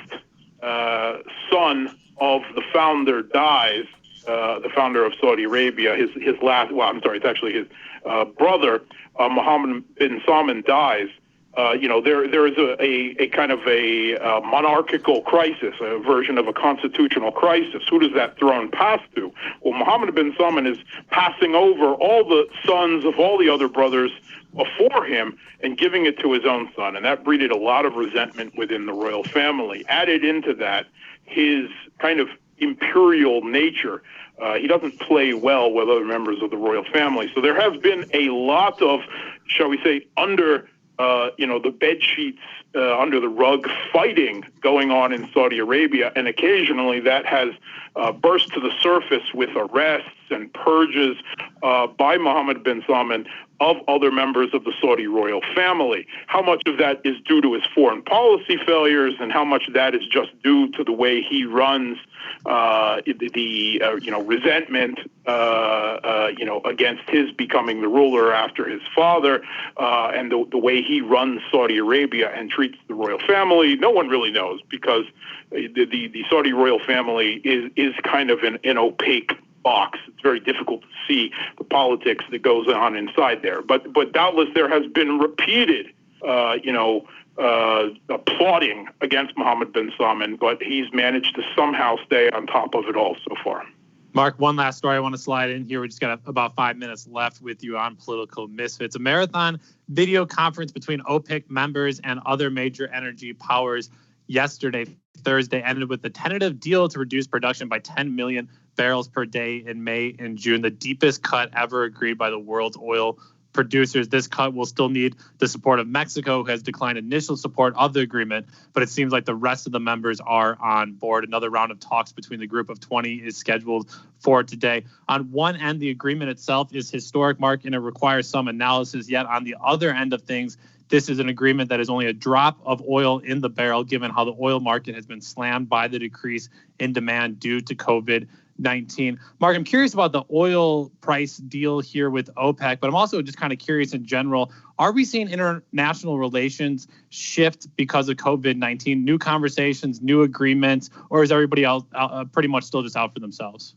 son of the founder dies, the founder of Saudi Arabia, his last, well, I'm sorry, it's actually his brother, Mohammed bin Salman, dies. There is a kind of a monarchical crisis, a version of a constitutional crisis. Who does that throne pass to? Well, Mohammed bin Salman is passing over all the sons of all the other brothers before him and giving it to his own son. And that breeded a lot of resentment within the royal family. Added into that, his kind of imperial nature. He doesn't play well with other members of the royal family. So there has been a lot of, shall we say, under the bed sheets, under the rug fighting going on in Saudi Arabia, and occasionally that has burst to the surface with arrests and purges by Mohammed bin Salman of other members of the Saudi royal family. How much of that is due to his foreign policy failures, and how much of that is just due to the way he runs resentment against his becoming the ruler after his father, and the way he runs Saudi Arabia and treats the royal family? No one really knows, because the Saudi royal family is kind of an opaque box. It's very difficult to see the politics that goes on inside there. But doubtless there has been repeated, applauding against Mohammed bin Salman, but he's managed to somehow stay on top of it all so far. Mark, one last story I want to slide in here. We just got about 5 minutes left with you on Political Misfits. A marathon video conference between OPEC members and other major energy powers yesterday, Thursday, ended with a tentative deal to reduce production by 10 million barrels per day in May and June, the deepest cut ever agreed by the world's oil producers. This cut will still need the support of Mexico, who has declined initial support of the agreement, but it seems like the rest of the members are on board. Another round of talks between the group of 20 is scheduled for today. On one end, the agreement itself is historic, Mark, and it requires some analysis. Yet on the other end of things, this is an agreement that is only a drop of oil in the barrel, given how the oil market has been slammed by the decrease in demand due to COVID-19. Mark, I'm curious about the oil price deal here with OPEC, but I'm also just kind of curious in general. Are we seeing international relations shift because of COVID-19? New conversations, new agreements, or is everybody else pretty much still just out for themselves?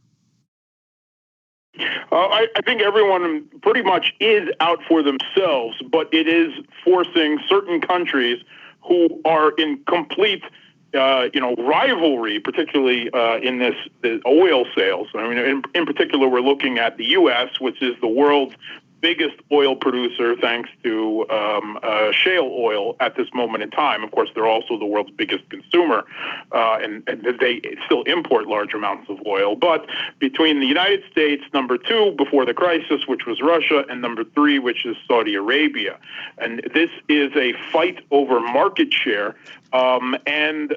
I think everyone pretty much is out for themselves, but it is forcing certain countries who are in complete rivalry, particularly in the oil sales. I mean, in particular, we're looking at the U.S., which is the world's biggest oil producer, thanks to shale oil at this moment in time. Of course, they're also the world's biggest consumer, and they still import large amounts of oil. But between the United States, number 2 before the crisis, which was Russia, and number 3, which is Saudi Arabia. And this is a fight over market share, and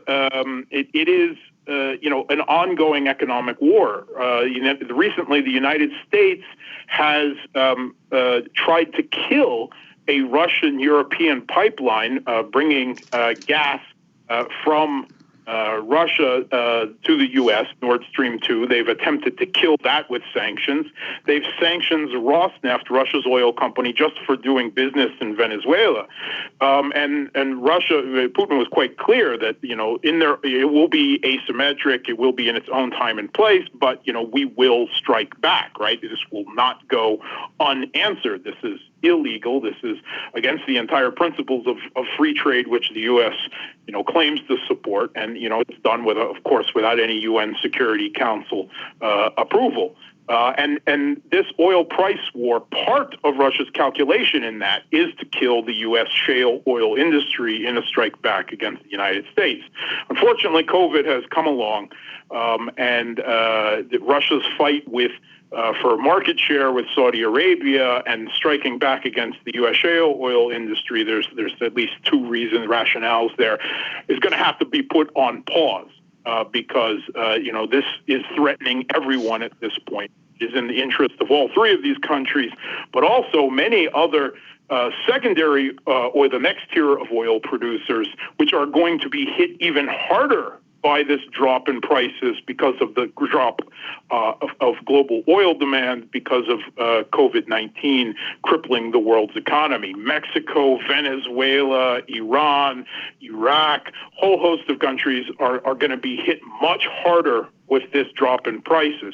it is an ongoing economic war. Recently, the United States has tried to kill a Russian-European pipeline bringing gas from Russia to the U.S., Nord Stream 2. They've attempted to kill that with sanctions. They've sanctioned Rosneft, Russia's oil company, just for doing business in Venezuela. And Russia, Putin was quite clear that, in there, it will be asymmetric, it will be in its own time and place, but, we will strike back, right? This will not go unanswered. This is illegal. This is against the entire principles of free trade, which the U.S., claims to support. And, it's done of course, without any UN Security Council approval. And this oil price war, part of Russia's calculation in that is to kill the U.S. shale oil industry in a strike back against the United States. Unfortunately, COVID has come along, and Russia's fight for market share with Saudi Arabia and striking back against the U.S. shale oil industry, there's at least 2 rationales there, is going to have to be put on pause because, this is threatening everyone at this point. It is in the interest of all 3 of these countries, but also many other secondary or the next tier of oil producers, which are going to be hit even harder by this drop in prices because of the drop of global oil demand because of COVID-19 crippling the world's economy. Mexico, Venezuela, Iran, Iraq, whole host of countries are going to be hit much harder with this drop in prices.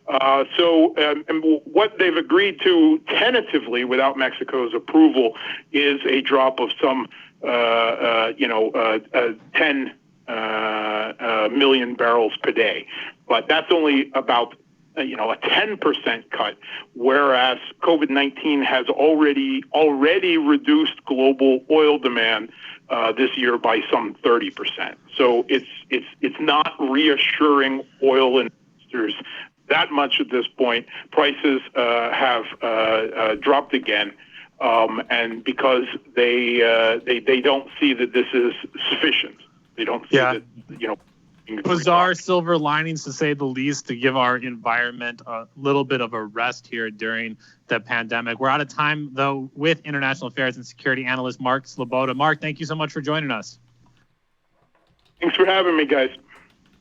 And what they've agreed to tentatively without Mexico's approval is a drop of some 10 million barrels per day. But that's only about a 10% cut, whereas COVID-19 has already reduced global oil demand this year by some 30%. So it's not reassuring oil investors that much at this point. Prices have dropped again, and because they don't see that this is sufficient. They don't see that, bizarre silver linings, to say the least, to give our environment a little bit of a rest here during the pandemic. We're out of time, though, with international affairs and security analyst Mark Sloboda. Mark, thank you so much for joining us. Thanks for having me, guys.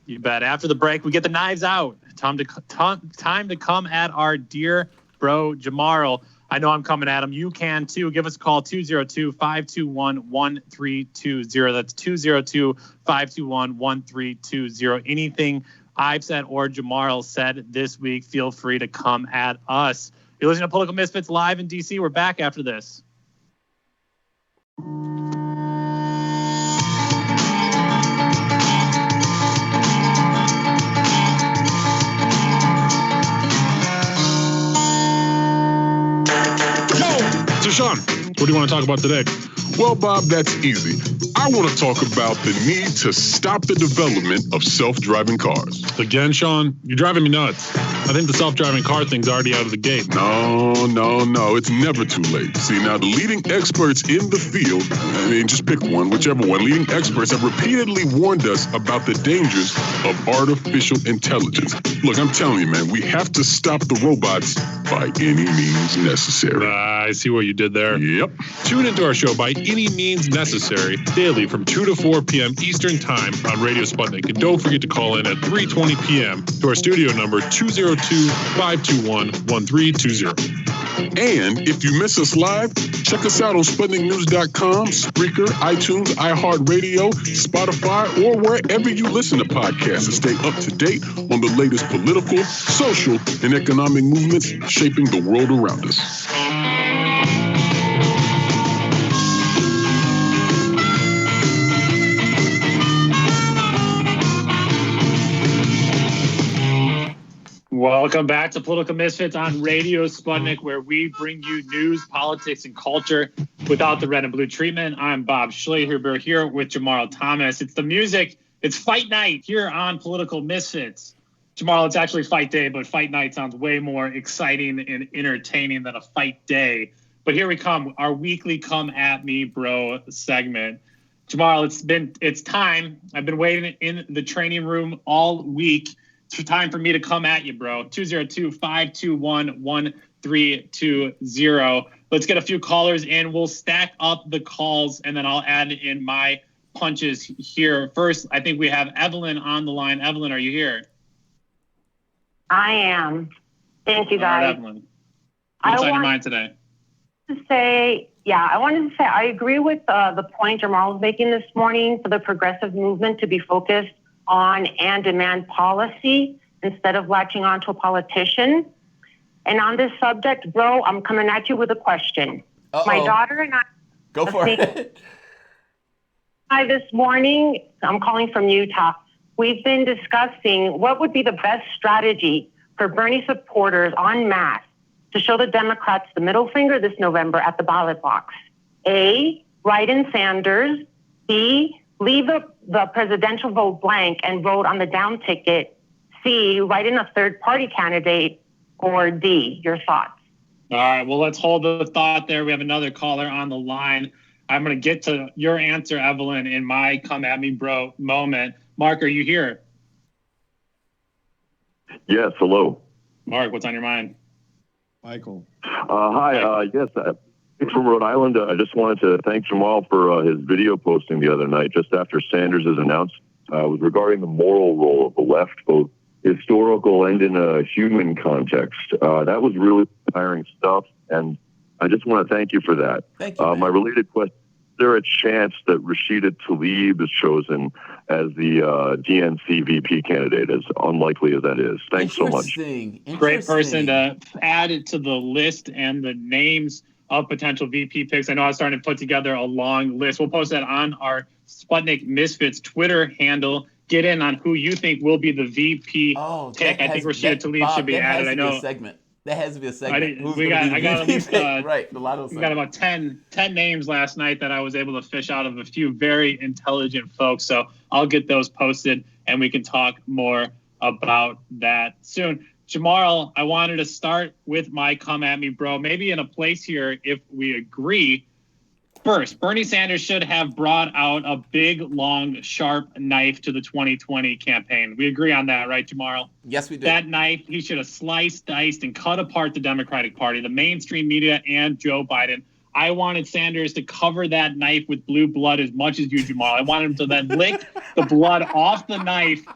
You bet. After the break, we get the knives out. Time to come at our dear bro, Jamarl. I know I'm coming at him. You can, too. Give us a call, 202-521-1320. That's 202-521-1320. Anything I've said or Jamarl said this week, feel free to come at us. You're listening to Political Misfits live in D.C. We're back after this. So, Sean, what do you want to talk about today? Well, Bob, that's easy. I want to talk about the need to stop the development of self-driving cars. Again, Sean, you're driving me nuts. I think the self-driving car thing's already out of the gate. No. It's never too late. See, now the leading experts in the field, just pick one, whichever one, leading experts have repeatedly warned us about the dangers of artificial intelligence. Look, I'm telling you, man, we have to stop the robots by any means necessary. I see what you did there. Yep. Tune into our show By Any Means Necessary daily from 2 to 4 p.m. Eastern Time on Radio Sputnik. And don't forget to call in at 3:20 p.m. to our studio number 202-521-1320. And if you miss us live, check us out on SputnikNews.com, Spreaker, iTunes, iHeartRadio, Spotify, or wherever you listen to podcasts to stay up to date on the latest political, social, and economic movements shaping the world around us. Welcome back to Political Misfits on Radio Sputnik, where we bring you news, politics, and culture without the red and blue treatment. I'm Bob Schleherber here with Jamarl Thomas. It's the music. It's fight night here on Political Misfits. Jamarl, it's actually fight day, but fight night sounds way more exciting and entertaining than a fight day. But here we come, our weekly Come At Me Bro segment. Jamarl, it's time. I've been waiting in the training room all week. It's time for me to come at you, bro. 202-521-1320. Let's get a few callers in. We'll stack up the calls, and then I'll add in my punches here. First, I think we have Evelyn on the line. Evelyn, are you here? I am. Thank you, guys. All right, Evelyn. What's on your mind today? I wanted to say I agree with the point Jamarl was making this morning for the progressive movement to be focused on and demand policy instead of latching on to a politician. And on this subject, bro, I'm coming at you with a question. My daughter and I... Go for it. Hi, this morning, I'm calling from Utah. We've been discussing what would be the best strategy for Bernie supporters en masse to show the Democrats the middle finger this November at the ballot box. A, write in Sanders. B, leave the presidential vote blank and vote on the down ticket. C, write in a third-party candidate. Or D, your thoughts? All right, well, let's hold the thought there. We have another caller on the line. I'm going to get to your answer, Evelyn, in my come at me, bro moment. Mark, are you here? Yes, hello. Mark, what's on your mind? Michael. Hi, yes, I'm from Rhode Island. I just wanted to thank Jamal for his video posting the other night, just after Sanders' was regarding the moral role of the left, both historical and in a human context. That was really inspiring stuff, and I just want to thank you for that. Thank you. My related question: is there a chance that Rashida Tlaib is chosen as the DNC VP candidate, as unlikely as that is? Thanks so much. Great person to add it to the list and the names of potential VP picks. I know I was starting to put together a long list. We'll post that on our Sputnik Misfits Twitter handle. Get in on who you think will be the VP pick. I think Rashida Tlaib should be added. I know. That has to be a segment. I got at least right, the lotto segment. We got about 10 names last night that I was able to fish out of a few very intelligent folks. So I'll get those posted and we can talk more about that soon. Jamarl, I wanted to start with my come at me, bro. Maybe in a place here, if we agree. First, Bernie Sanders should have brought out a big, long, sharp knife to the 2020 campaign. We agree on that, right, Jamarl? Yes, we do. That knife, he should have sliced, diced, and cut apart the Democratic Party, the mainstream media, and Joe Biden. I wanted Sanders to cover that knife with blue blood as much as you, Jamarl. I wanted him to then lick the blood off the knife.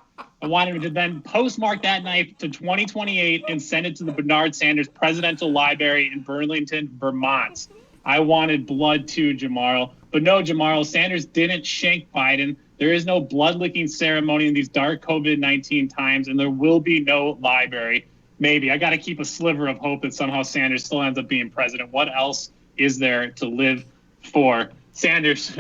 I wanted him to then postmark that knife to 2028 and send it to the Bernard Sanders Presidential Library in Burlington, Vermont. I wanted blood too, Jamarl. But no, Jamarl, Sanders didn't shank Biden. There is no blood-licking ceremony in these dark COVID-19 times, and there will be no library. Maybe. I got to keep a sliver of hope that somehow Sanders still ends up being president. What else is there to live for? Sanders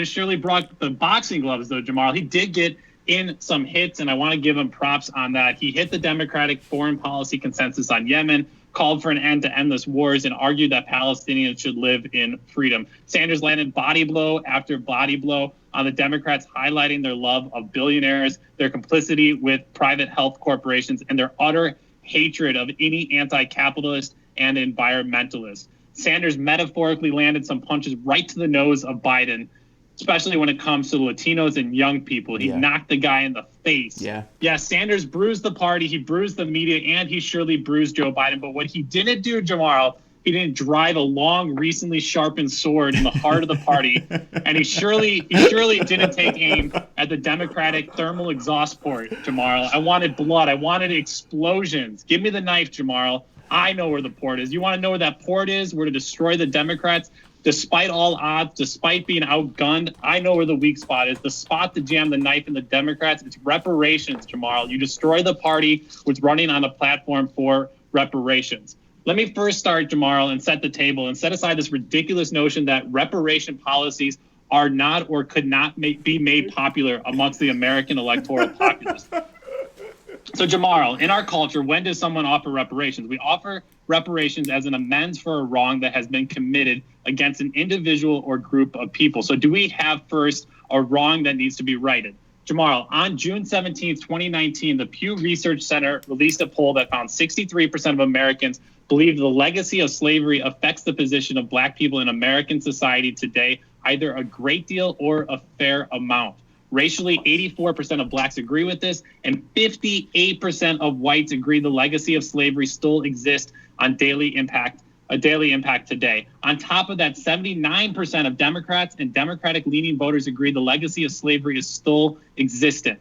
surely brought the boxing gloves, though, Jamarl. He did get in some hits, and I want to give him props on that. He hit the Democratic foreign policy consensus on Yemen, called for an end to endless wars, and argued that Palestinians should live in freedom. Sanders landed body blow after body blow on the Democrats, highlighting their love of billionaires, their complicity with private health corporations, and their utter hatred of any anti-capitalist and environmentalist. Sanders metaphorically landed some punches right to the nose of Biden, especially when it comes to Latinos and young people. He knocked the guy in the face. Yeah, Sanders bruised the party, he bruised the media, and he surely bruised Joe Biden. But what he didn't do, Jamarl, he didn't drive a long, recently sharpened sword in the heart of the party. And he surely didn't take aim at the Democratic thermal exhaust port, Jamarl. I wanted blood. I wanted explosions. Give me the knife, Jamarl. I know where the port is. You want to know where that port is? Where to destroy the Democrats? Despite all odds, despite being outgunned, I know where the weak spot is. The spot to jam the knife in the Democrats, it's reparations, Jamarl. You destroy the party which running on a platform for reparations. Let me first start, Jamarl, and set the table and set aside this ridiculous notion that reparation policies are not or could not be made popular amongst the American electoral populace. So, Jamarl, in our culture, when does someone offer reparations? We offer reparations as an amends for a wrong that has been committed against an individual or group of people. So do we have first a wrong that needs to be righted? Jamarl, on June 17th, 2019, the Pew Research Center released a poll that found 63% of Americans believe the legacy of slavery affects the position of Black people in American society today, either a great deal or a fair amount. Racially, 84% of Blacks agree with this, and 58% of whites agree the legacy of slavery still exists on daily impact today. On top of that, 79% of Democrats and Democratic-leaning voters agree the legacy of slavery is still existent.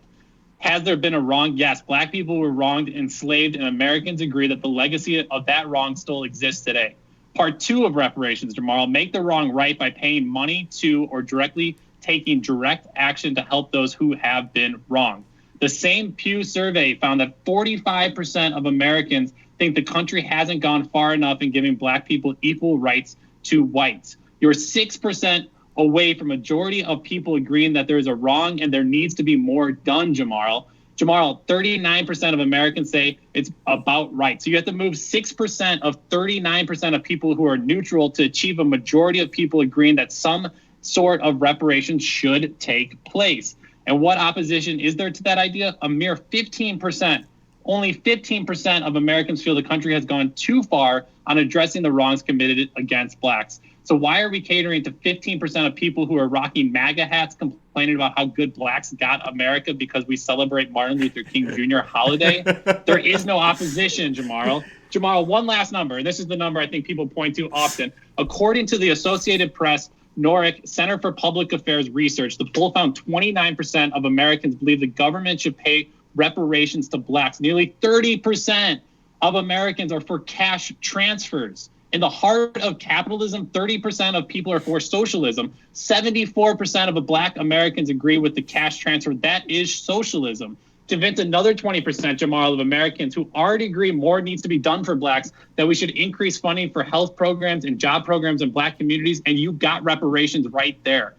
Has there been a wrong? Yes, Black people were wronged, enslaved, and Americans agree that the legacy of that wrong still exists today. Part two of reparations, Jamarl, make the wrong right by paying money to or directly taking direct action to help those who have been wronged. The same Pew survey found that 45% of Americans think the country hasn't gone far enough in giving Black people equal rights to whites. You're 6% away from a majority of people agreeing that there is a wrong and there needs to be more done, Jamarl. Jamarl, 39% of Americans say it's about right. So you have to move 6% of 39% of people who are neutral to achieve a majority of people agreeing that some sort of reparations should take place. And what opposition is there to that idea? A mere 15%. Only 15% of Americans feel the country has gone too far on addressing the wrongs committed against Blacks. So why are we catering to 15% of people who are rocking MAGA hats complaining about how good Blacks got America because we celebrate Martin Luther King Jr. holiday? There is no opposition, Jamarl. Jamarl, one last number, and this is the number I think people point to often. According to the Associated Press, Norick Center for Public Affairs Research. The poll found 29% of Americans believe the government should pay reparations to blacks. Nearly 30% of Americans are for cash transfers. In the heart of capitalism, 30% of people are for socialism. 74% of black Americans agree with the cash transfer. That is socialism. To convince another 20%, Jamal, of Americans who already agree more needs to be done for blacks, that we should increase funding for health programs and job programs in black communities, and you got reparations right there.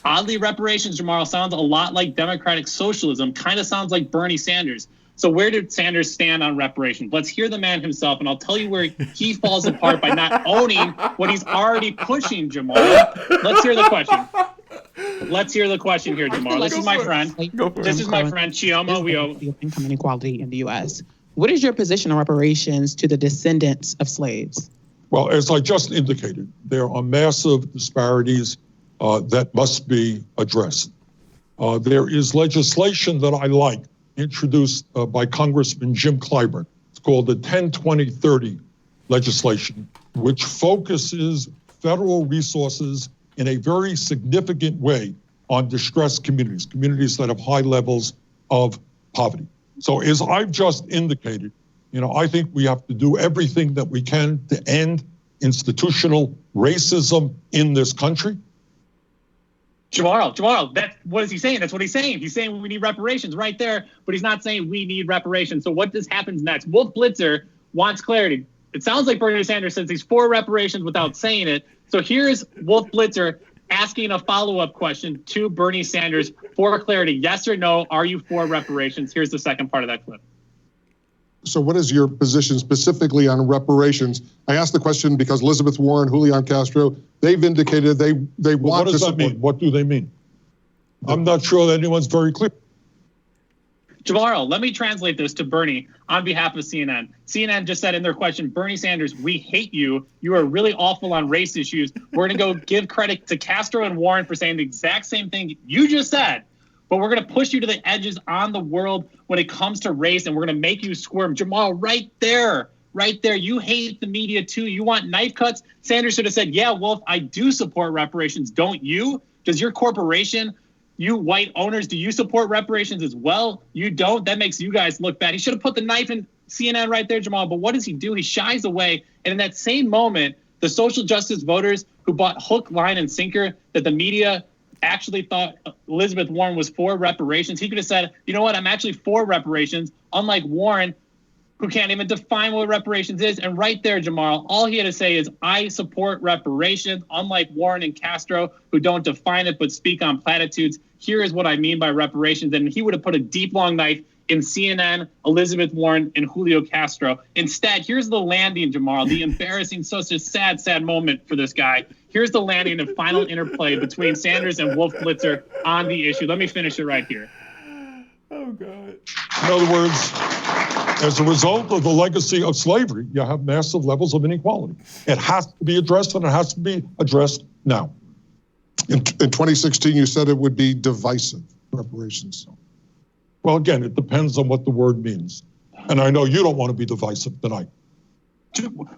Oddly, reparations, Jamal, sounds a lot like democratic socialism, kind of sounds like Bernie Sanders. So where did Sanders stand on reparations? Let's hear the man himself, and I'll tell you where he falls apart by not owning what he's already pushing, Jamal. Let's hear the question. Let's hear the question here, Jamal. This is my friend. This is my friend, Chioma Wio. Income inequality in the U.S. What is your position on reparations to the descendants of slaves? Well, as I just indicated, there are massive disparities that must be addressed. There is legislation that I like, introduced by Congressman Jim Clyburn. It's called the 10-20-30 legislation, which focuses federal resources in a very significant way on distressed communities, communities that have high levels of poverty. So as I've just indicated, I think we have to do everything that we can to end institutional racism in this country. Jamal, what is he saying? That's what he's saying. He's saying we need reparations right there, but he's not saying we need reparations. So what happens next? Wolf Blitzer wants clarity. It sounds like Bernie Sanders says he's for reparations without saying it. So here's Wolf Blitzer asking a follow-up question to Bernie Sanders for clarity. Yes or no, are you for reparations? Here's the second part of that clip. So what is your position specifically on reparations? I asked the question because Elizabeth Warren, Julian Castro, they've indicated they want to support. What does that mean? What do they mean? I'm not sure that anyone's very clear. Jamal, let me translate this to Bernie on behalf of CNN. CNN just said in their question, Bernie Sanders, we hate you. You are really awful on race issues. We're going to go give credit to Castro and Warren for saying the exact same thing you just said. But we're going to push you to the edges on the world when it comes to race, and we're going to make you squirm. Jamal, right there. You hate the media, too. You want knife cuts? Sanders should have said, yeah, Wolf, I do support reparations. Don't you? Does your corporation, you white owners, do you support reparations as well? You don't? That makes you guys look bad. He should have put the knife in CNN right there, Jamal. But what does he do? He shies away. And in that same moment, the social justice voters who bought hook, line, and sinker that the media actually thought Elizabeth Warren was for reparations. He could have said, you know what, I'm actually for reparations, unlike Warren, who can't even define what reparations is. And right there, Jamal, all he had to say is, I support reparations, unlike Warren and Castro, who don't define it but speak on platitudes. Here is what I mean by reparations. And he would have put a deep, long knife in CNN, Elizabeth Warren, and Julio Castro. Instead, here's the landing, Jamal, the embarrassing, such a sad, sad moment for this guy. Here's the landing and final interplay between Sanders and Wolf Blitzer on the issue. Let me finish it right here. Oh, God. In other words, as a result of the legacy of slavery, you have massive levels of inequality. It has to be addressed, and it has to be addressed now. In 2016, you said it would be divisive, reparations. Well, again, it depends on what the word means. And I know you don't want to be divisive tonight.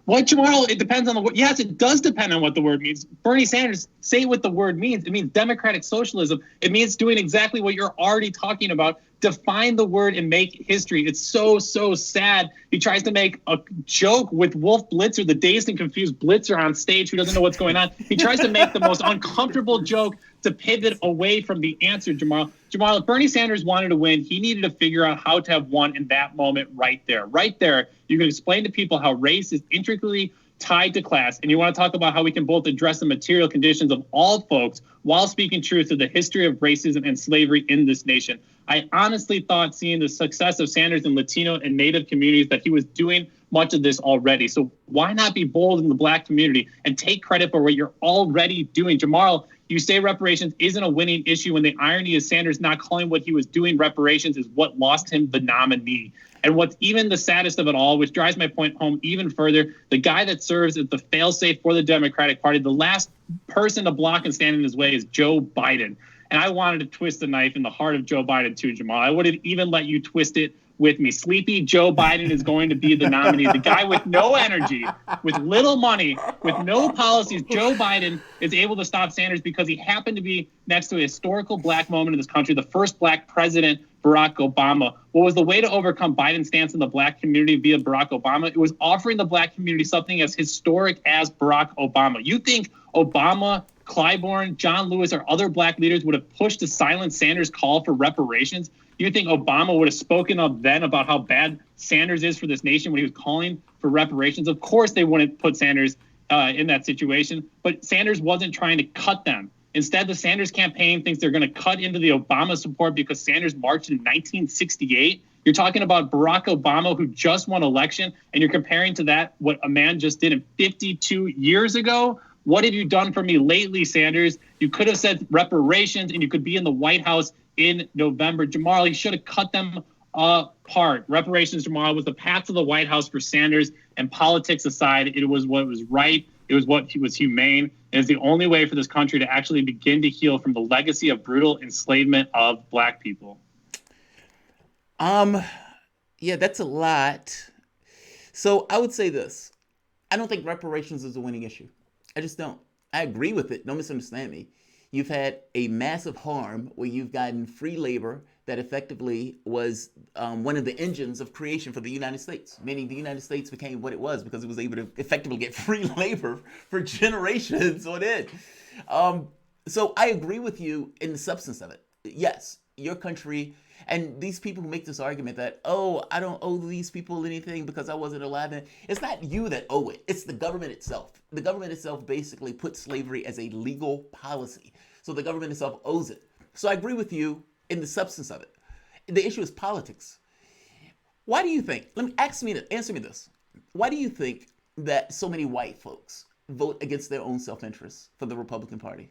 What, Jamal? It depends on the word. Yes, it does depend on what the word means. Bernie Sanders, say what the word means. It means democratic socialism. It means doing exactly what you're already talking about. Define the word and make history. It's so, so sad. He tries to make a joke with Wolf Blitzer, the dazed and confused Blitzer on stage who doesn't know what's going on. He tries to make the most uncomfortable joke to pivot away from the answer, Jamal. Jamal, if Bernie Sanders wanted to win, he needed to figure out how to have won in that moment right there. Right there, you can explain to people how race is intricately tied to class, and you want to talk about how we can both address the material conditions of all folks while speaking truth to the history of racism and slavery in this nation. I honestly thought, seeing the success of Sanders in Latino and Native communities, that he was doing much of this already. So why not be bold in the Black community and take credit for what you're already doing? Jamal, you say reparations isn't a winning issue, and the irony is Sanders not calling what he was doing reparations is what lost him the nominee. And what's even the saddest of it all, which drives my point home even further, the guy that serves as the failsafe for the Democratic Party, the last person to block and stand in his way is Joe Biden. And I wanted to twist the knife in the heart of Joe Biden too, Jamal. I would have even let you twist it with me. Sleepy Joe Biden is going to be the nominee. The guy with no energy, with little money, with no policies. Joe Biden is able to stop Sanders because he happened to be next to a historical black moment in this country, the first black president, Barack Obama. What was the way to overcome Biden's stance in the black community via Barack Obama? It was offering the black community something as historic as Barack Obama. You think Obama, Clyburn, John Lewis, or other black leaders would have pushed to silence Sanders' call for reparations? You think Obama would have spoken up then about how bad Sanders is for this nation when he was calling for reparations? Of course they wouldn't put Sanders in that situation, but Sanders wasn't trying to cut them. Instead, the Sanders campaign thinks they're going to cut into the Obama support because Sanders marched in 1968. You're talking about Barack Obama, who just won election, and you're comparing to that what a man just did in 52 years ago? What have you done for me lately, Sanders? You could have said reparations, and you could be in the White House in November. Jamal, he should have cut them apart. Reparations, Jamal, was the path to the White House for Sanders, and politics aside, it was what was right. It was what was humane. And it's the only way for this country to actually begin to heal from the legacy of brutal enslavement of black people. Yeah, that's a lot. So I would say this. I don't think reparations is a winning issue. I just don't. I agree with it. Don't misunderstand me. You've had a massive harm where you've gotten free labor that effectively was one of the engines of creation for the United States, meaning the United States became what it was because it was able to effectively get free labor for generations on end. So I agree with you in the substance of it. Yes, your country, and these people who make this argument that, oh, I don't owe these people anything because I wasn't alive then. It's not you that owe it. It's the government itself. The government itself basically put slavery as a legal policy. So the government itself owes it. So I agree with you in the substance of it. The issue is politics. Why do you think, answer me this. Why do you think that so many white folks vote against their own self-interest for the Republican Party?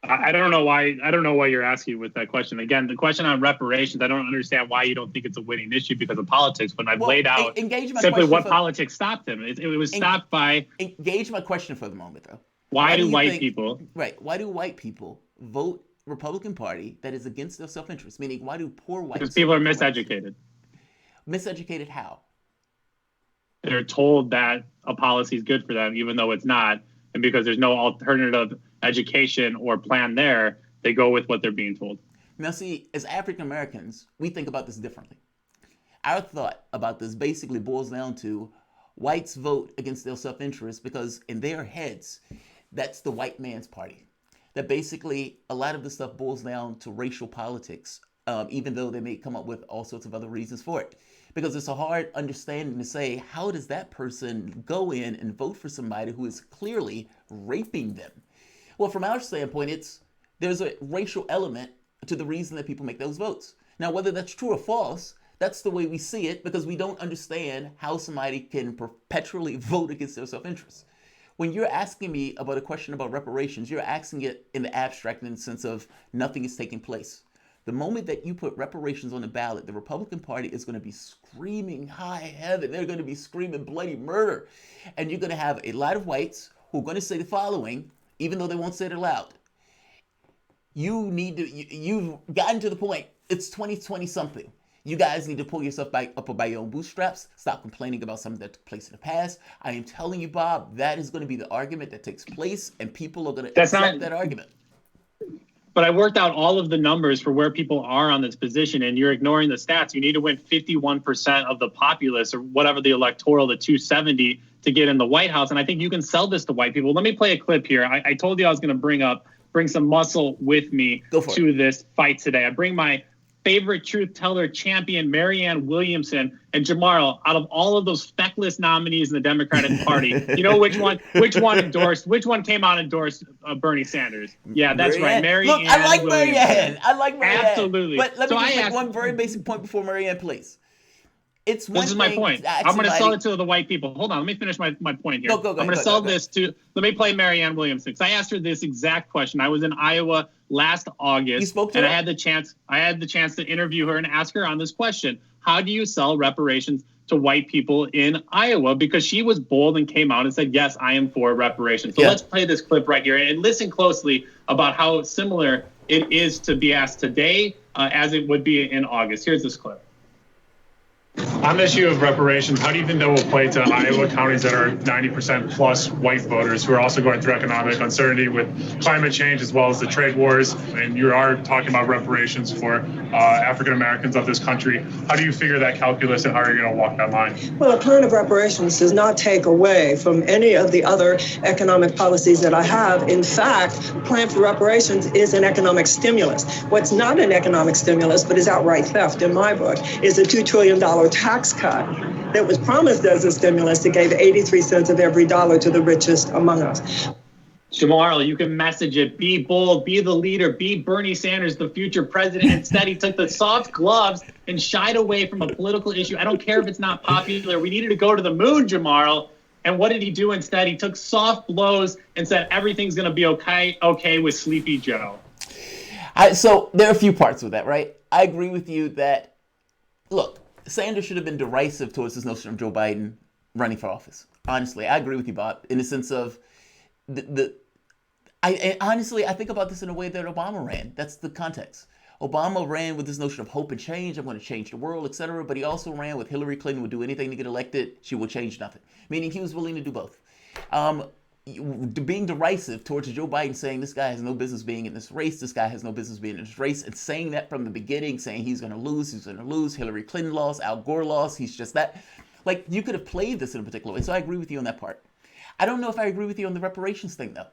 I don't know why. I don't know why you're asking with that question. Again, the question on reparations, I don't understand why you don't think it's a winning issue because of politics. When I've laid out simply what politics stopped them. It was stopped by. Engage my question for the moment, though. Why do white people? Right. Why do white people vote Republican Party that is against their self-interest? Meaning, why do poor whites? Because people are miseducated. Miseducated how? They're told that a policy is good for them, even though it's not, and because there's no alternative education or plan there, they go with what they're being told. Now, see, as African Americans, we think about this differently. Our thought about this basically boils down to whites vote against their self-interest because in their heads, that's the white man's party. That basically a lot of the stuff boils down to racial politics, even though they may come up with all sorts of other reasons for it. Because it's a hard understanding to say, how does that person go in and vote for somebody who is clearly raping them? Well, from our standpoint, there's a racial element to the reason that people make those votes. Now, whether that's true or false, that's the way we see it because we don't understand how somebody can perpetually vote against their self-interest. When you're asking me about a question about reparations, you're asking it in the abstract in the sense of nothing is taking place. The moment that you put reparations on the ballot, the Republican Party is going to be screaming high heaven. They're going to be screaming bloody murder. And you're going to have a lot of whites who are going to say the following, even though they won't say it aloud. You've gotten to the point, it's 2020 something. You guys need to pull yourself up by your own bootstraps. Stop complaining about something that took place in the past. I am telling you, Bob, that is going to be the argument that takes place, and people are going to accept that argument. But I worked out all of the numbers for where people are on this position, and you're ignoring the stats. You need to win 51% of the populace or whatever the electoral, the 270, to get in the White House. And I think you can sell this to white people. Let me play a clip here. I told you I was going to bring some muscle with me to this fight today. I bring my favorite truth teller champion, Marianne Williamson, and Jamal. Out of all of those feckless nominees in the Democratic Party, you know which one came out and endorsed Bernie Sanders? Yeah, that's right, Marianne. Look, I like Marianne. Absolutely. But let me just make one very basic point before Marianne, please. This is my point. I'm going to sell it to the white people. Hold on, let me finish my point here. I'm going to sell this to. Let me play Marianne Williamson because I asked her this exact question. I was in Iowa last August, you spoke to her? I had the chance to interview her and ask her on this question: how do you sell reparations to white people in Iowa? Because she was bold and came out and said, "Yes, I am for reparations." So let's play this clip right here and listen closely about how similar it is to be asked today as it would be in August. Here's this clip. On the issue of reparations, how do you think that will play to Iowa counties that are 90% plus white voters who are also going through economic uncertainty with climate change as well as the trade wars? And you are talking about reparations for African Americans of this country. How do you figure that calculus and how are you going to walk that line? Well, a plan of reparations does not take away from any of the other economic policies that I have. In fact, a plan for reparations is an economic stimulus. What's not an economic stimulus, but is outright theft in my book, is a $2 trillion tax cut that was promised as a stimulus that gave 83 cents of every dollar to the richest among us. Tomorrow, you can message it, be bold, be the leader, be Bernie Sanders, the future president. Instead, he took the soft gloves and shied away from a political issue. I don't care if it's not popular. We needed to go to the moon, Jamaro. And what did he do instead? He took soft blows and said everything's going to be okay with Sleepy Joe. So there are a few parts with that, right? I agree with you that, look, Sanders should have been derisive towards this notion of Joe Biden running for office. Honestly, I agree with you, Bob, in the sense of I think about this in a way that Obama ran. That's the context. Obama ran with this notion of hope and change. I'm going to change the world, etc. But he also ran with Hillary Clinton would do anything to get elected. She will change nothing. Meaning he was willing to do both. Being derisive towards Joe Biden, saying this guy has no business being in this race, this guy has no business being in this race, and saying that from the beginning, saying he's going to lose, Hillary Clinton lost, Al Gore lost, he's just that. Like, you could have played this in a particular way. So I agree with you on that part. I don't know if I agree with you on the reparations thing, though.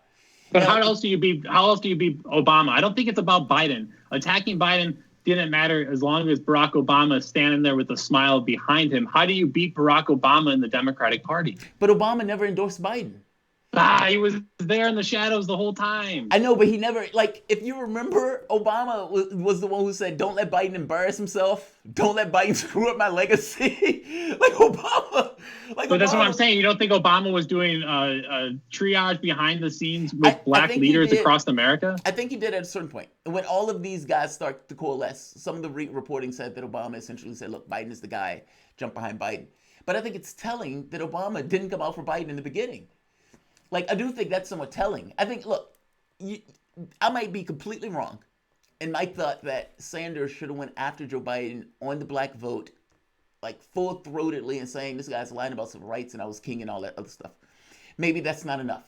But how else do you beat Obama? I don't think it's about Biden. Attacking Biden didn't matter as long as Barack Obama is standing there with a smile behind him. How do you beat Barack Obama in the Democratic Party? But Obama never endorsed Biden. He was there in the shadows the whole time. I know, but he never, like, if you remember, Obama was the one who said, don't let Biden embarrass himself. Don't let Biden screw up my legacy. But that's what I'm saying. You don't think Obama was doing triage behind the scenes with black leaders across America? I think he did at a certain point. And when all of these guys start to coalesce, some of the reporting said that Obama essentially said, look, Biden is the guy, jump behind Biden. But I think it's telling that Obama didn't come out for Biden in the beginning. Like, I do think that's somewhat telling. I think, look, I might be completely wrong in my thought that Sanders should have went after Joe Biden on the black vote, like full-throatedly and saying this guy's lying about civil rights and I was king and all that other stuff. Maybe that's not enough.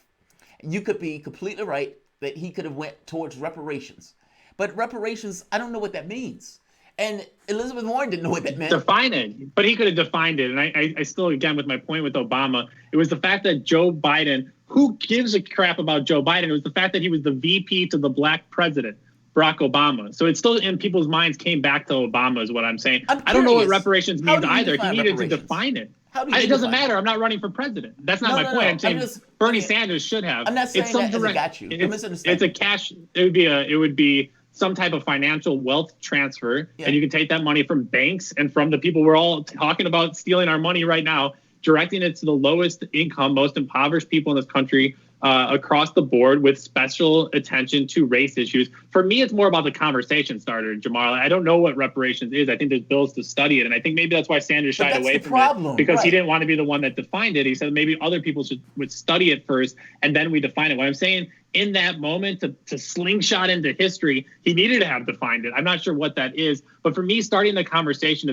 You could be completely right that he could have went towards reparations. But reparations, I don't know what that means. And Elizabeth Warren didn't know what that meant. Define it. But he could have defined it. And I still, again, with my point with Obama, it was the fact that Joe Biden, who gives a crap about Joe Biden? It was the fact that he was the VP to the black president, Barack Obama. So it's still in people's minds came back to Obama is what I'm saying. I don't know what reparations means either. He needed to define it. It doesn't matter. I'm not running for president. That's not my point. I'm saying Bernie Sanders should have. I'm not saying that as I got you. It's a cash. It would be some type of financial wealth transfer, and you can take that money from banks and from the people we're all talking about stealing our money right now, directing it to the lowest income, most impoverished people in this country across the board with special attention to race issues. For me, it's more about the conversation starter, Jamal. I don't know what reparations is. I think there's bills to study it. And I think maybe that's why Sanders shied away from it, because he didn't want to be the one that defined it. He said maybe other people would study it first, and then we define it. What I'm saying, in that moment, to slingshot into history, he needed to have defined it. I'm not sure what that is. But for me, starting the conversation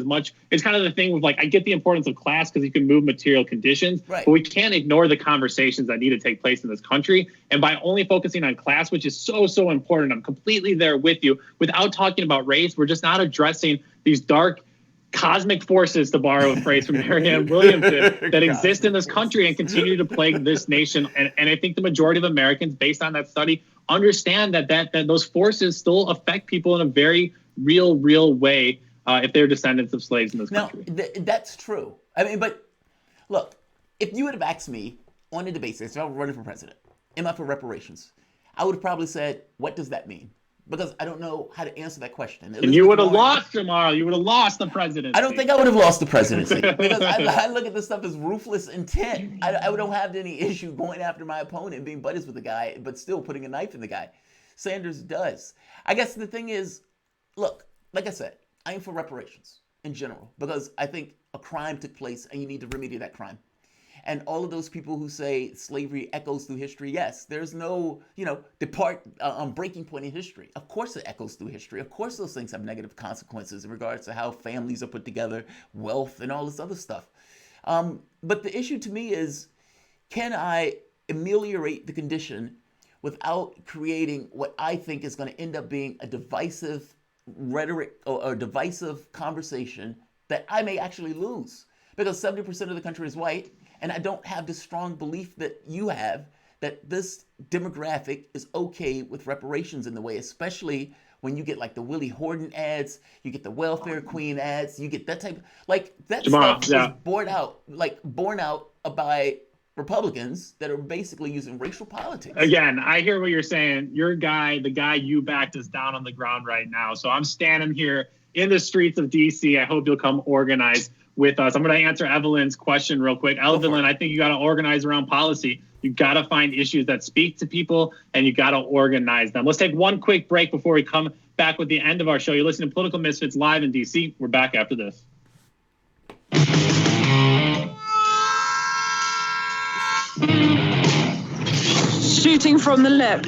it's kind of the thing with, like, I get the importance of class because you can move material conditions, but we can't ignore the conversations that need to take place in this country. And by only focusing on class, which is so, so important, I'm completely there with you, without talking about race, we're just not addressing these dark cosmic forces, to borrow a phrase from Marianne Williamson, that exist in this country and continue to plague this nation. And I think the majority of Americans, based on that study, understand that those forces still affect people in a very real way if they're descendants of slaves in this country. That's true. I mean, but look, if you would have asked me on a debate stage, if I was running for president, am I for reparations? I would have probably said, what does that mean? Because I don't know how to answer that question. And you would have lost tomorrow. You would have lost the presidency. I don't think I would have lost the presidency because I look at this stuff as ruthless intent. I don't have any issue going after my opponent and being buddies with the guy, but still putting a knife in the guy. Sanders does. I guess the thing is, look, like I said, I am for reparations in general because I think a crime took place and you need to remedy that crime. And all of those people who say slavery echoes through history, yes, there's no, breaking point in history. Of course it echoes through history. Of course those things have negative consequences in regards to how families are put together, wealth, and all this other stuff. But the issue to me is, can I ameliorate the condition without creating what I think is going to end up being a divisive rhetoric or a divisive conversation that I may actually lose? Because 70% of the country is white, and I don't have the strong belief that you have that this demographic is okay with reparations in the way, especially when you get like the Willie Horton ads, you get the welfare queen ads, you get that type of, like, that stuff was borne out by Republicans that are basically using racial politics. Again, I hear what you're saying. Your guy, the guy you backed, is down on the ground right now. So I'm standing here in the streets of DC. I hope you'll come organize with us. I'm going to answer Evelyn's question real quick. Evelyn, I think you got to organize around policy. You got to find issues that speak to people, and you got to organize them. Let's take one quick break before we come back with the end of our show. You're listening to Political Misfits live in DC. We're back after this. Shooting from the lip.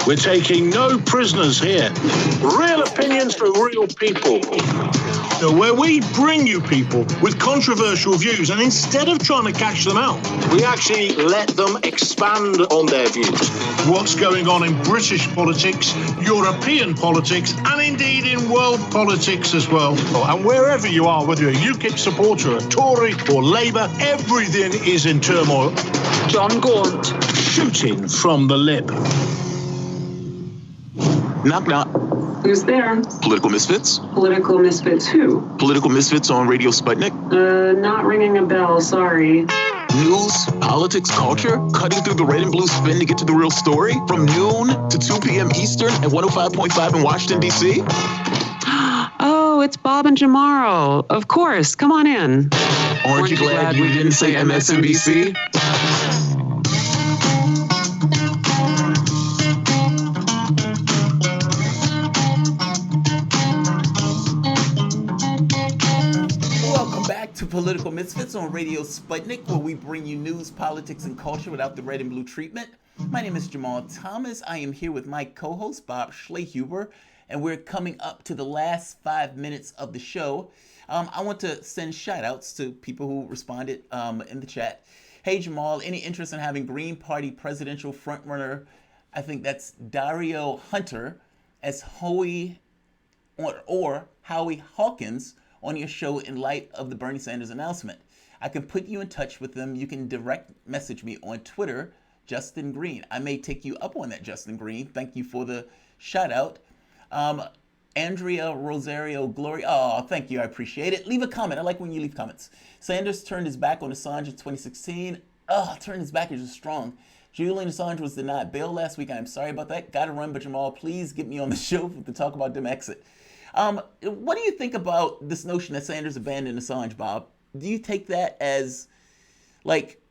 We're taking no prisoners here. Real opinions from real people. Where we bring you people with controversial views, and instead of trying to catch them out, we actually let them expand on their views. What's going on in British politics, European politics, and indeed in world politics as well. And wherever you are, whether you're a UKIP supporter, a Tory or Labour, everything is in turmoil. John Gaunt. Shooting from the lip. Knock, knock. Who's there? Political Misfits. Political Misfits who? Political Misfits on Radio Sputnik. Not ringing a bell, sorry. News, politics, culture, cutting through the red and blue spin to get to the real story. From noon to 2 p.m. Eastern at 105.5 in Washington, D.C. Oh, it's Bob and Jamaro. Of course, come on in. Aren't you glad you didn't say MSNBC? To Political Misfits on Radio Sputnik, where we bring you news, politics, and culture without the red and blue treatment. My name is Jamal Thomas. I am here with my co-host, Bob Schlehuber, and we're coming up to the last 5 minutes of the show. I want to send shout-outs to people who responded in the chat. Hey, Jamal, any interest in having Green Party presidential frontrunner, I think that's Dario Hunter, as Howie or Howie Hawkins on your show in light of the Bernie Sanders announcement? I can put you in touch with them. You can direct message me on Twitter, Justin Green. I may take you up on that, Justin Green. Thank you for the shout out. Andrea Rosario Glory. Oh, thank you. I appreciate it. Leave a comment. I like when you leave comments. Sanders turned his back on Assange in 2016. Oh, turned his back is just strong. Julian Assange was denied bail last week. I'm sorry about that. Gotta run, but Jamal, please get me on the show to talk about them exit. What do you think about this notion that Sanders abandoned Assange, Bob? Do you take that as, like,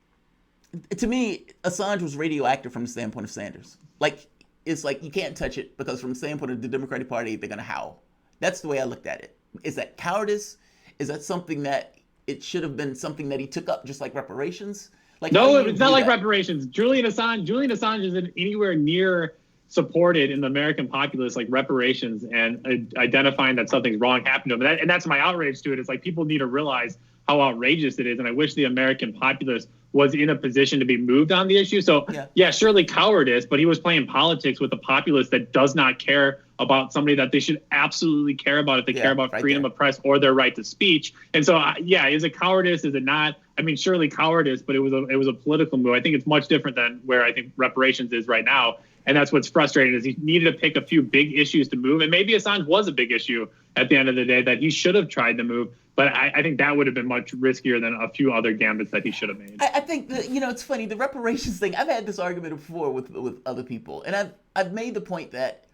to me, Assange was radioactive from the standpoint of Sanders. Like, it's like you can't touch it because from the standpoint of the Democratic Party, they're going to howl. That's the way I looked at it. Is that cowardice? Is that something that it should have been something that he took up just like reparations? Like, no, it's not like reparations. Julian Assange isn't anywhere near supported in the American populace like reparations and identifying that something's wrong happened to him. And that's my outrage to it. It's like people need to realize how outrageous it is. And I wish the American populace was in a position to be moved on the issue. So yeah, surely cowardice, but he was playing politics with a populace that does not care about somebody that they should absolutely care about if they care about freedom of press or their right to speech. And so, is it cowardice? Is it not? I mean, surely cowardice, but it was a political move. I think it's much different than where I think reparations is right now. And that's what's frustrating is he needed to pick a few big issues to move. And maybe Assange was a big issue at the end of the day that he should have tried to move. But I think that would have been much riskier than a few other gambits that he should have made. I think that, it's funny, the reparations thing, I've had this argument before with other people. And I've made the point that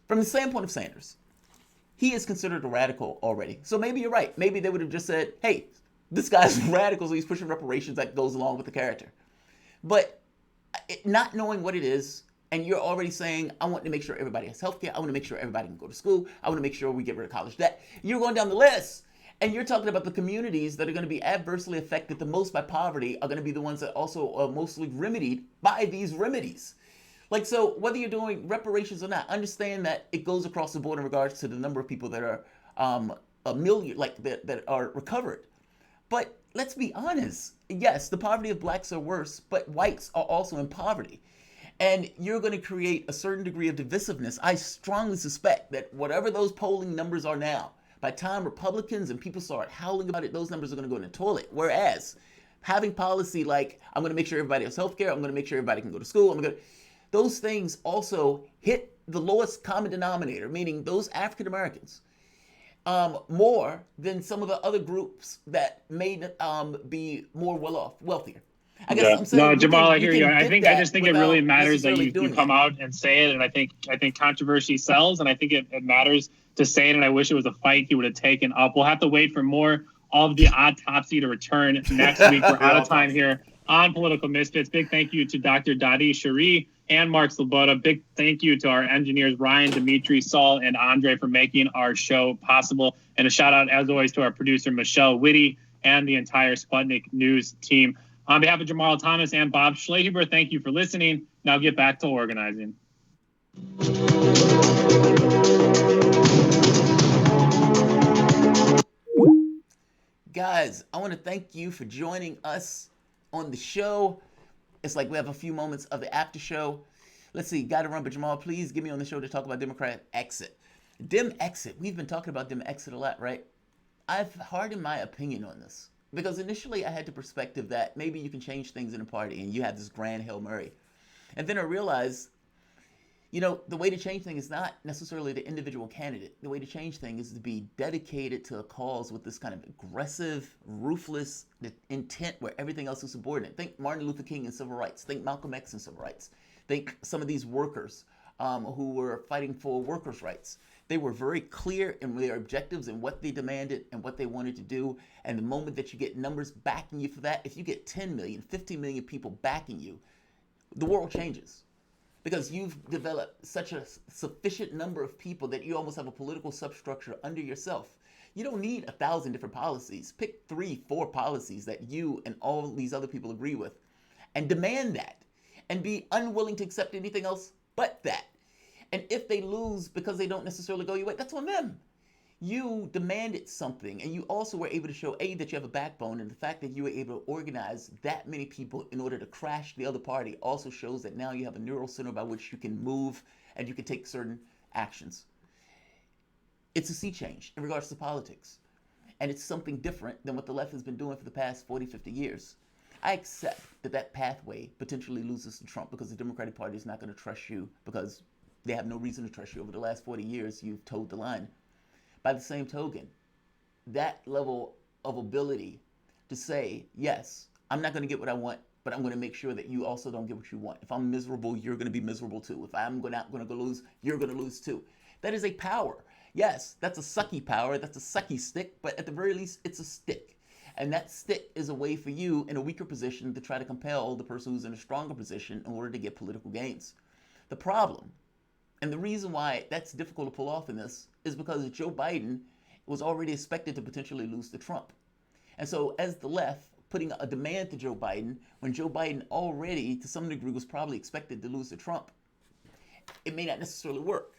from the standpoint of Sanders, he is considered a radical already. So maybe you're right. Maybe they would have just said, hey, this guy's radical, so he's pushing reparations that goes along with the character. But not knowing what it is, and you're already saying, I want to make sure everybody has healthcare. I want to make sure everybody can go to school. I want to make sure we get rid of college debt. You're going down the list. And you're talking about the communities that are going to be adversely affected the most by poverty are going to be the ones that also are mostly remedied by these remedies. Like, so whether you're doing reparations or not, understand that it goes across the board in regards to the number of people that are a million, like that are recovered. But let's be honest. Yes, the poverty of blacks are worse, but whites are also in poverty. And you're going to create a certain degree of divisiveness. I strongly suspect that whatever those polling numbers are now, by the time Republicans and people start howling about it, those numbers are going to go in the toilet. Whereas having policy like, I'm going to make sure everybody has health care, I'm going to make sure everybody can go to school, those things also hit the lowest common denominator, meaning those African Americans, more than some of the other groups that may wealthier. I guess I'm saying, no, Jamal, I hear you. I just think it really matters that you come out and say it. And I think controversy sells, and I think it matters to say it. And I wish it was a fight he would have taken up. We'll have to wait for more of the autopsy to return next week. We're out of time here on Political Misfits. Big thank you to Dr. Dadi Cherie and Mark Sloboda. Big thank you to our engineers, Ryan, Dimitri, Saul, and Andre, for making our show possible. And a shout out, as always, to our producer, Michelle Whitty, and the entire Sputnik News team. On behalf of Jamal Thomas and Bob Schlehuber, thank you for listening. Now get back to organizing. Guys, I want to thank you for joining us on the show. It's like we have a few moments of the after show. Let's see, got to run, but Jamal, please get me on the show to talk about Democrat exit. Dem exit, we've been talking about Dem exit a lot, right? I've hardened my opinion on this because initially I had the perspective that maybe you can change things in a party and you have this grand Hail Mary. And then I realized, the way to change things is not necessarily the individual candidate. The way to change things is to be dedicated to a cause with this kind of aggressive, ruthless intent where everything else is subordinate. Think Martin Luther King and civil rights. Think Malcolm X and civil rights. Think some of these workers who were fighting for workers' rights. They were very clear in their objectives and what they demanded and what they wanted to do. And the moment that you get numbers backing you for that, if you get 10 million, 50 million people backing you, the world changes. Because you've developed such a sufficient number of people that you almost have a political substructure under yourself. You don't need 1,000 different policies. Pick 3, 4 policies that you and all these other people agree with and demand that and be unwilling to accept anything else but that. And if they lose because they don't necessarily go your way, that's on them. You demanded something, and you also were able to show, A, that you have a backbone, and the fact that you were able to organize that many people in order to crash the other party also shows that now you have a neural center by which you can move and you can take certain actions. It's a sea change in regards to politics, and it's something different than what the left has been doing for the past 40, 50 years. I accept that pathway potentially loses to Trump because the Democratic Party is not going to trust you because they have no reason to trust you. Over the last 40 years, you've toed the line. By the same token, that level of ability to say, yes, I'm not going to get what I want, but I'm going to make sure that you also don't get what you want. If I'm miserable, you're going to be miserable too. If I'm not going to lose, you're going to lose too. That is a power. Yes, that's a sucky power. That's a sucky stick, but at the very least, it's a stick. And that stick is a way for you in a weaker position to try to compel the person who's in a stronger position in order to get political gains. The problem, and the reason why that's difficult to pull off in this, is because Joe Biden was already expected to potentially lose to Trump. And so as the left putting a demand to Joe Biden, when Joe Biden already, to some degree, was probably expected to lose to Trump, it may not necessarily work.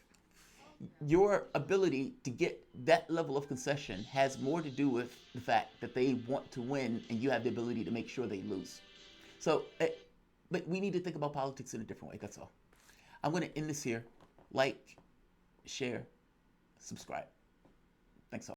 Your ability to get that level of concession has more to do with the fact that they want to win and you have the ability to make sure they lose. So, but we need to think about politics in a different way, that's all. I'm going to end this here. Like, share, subscribe.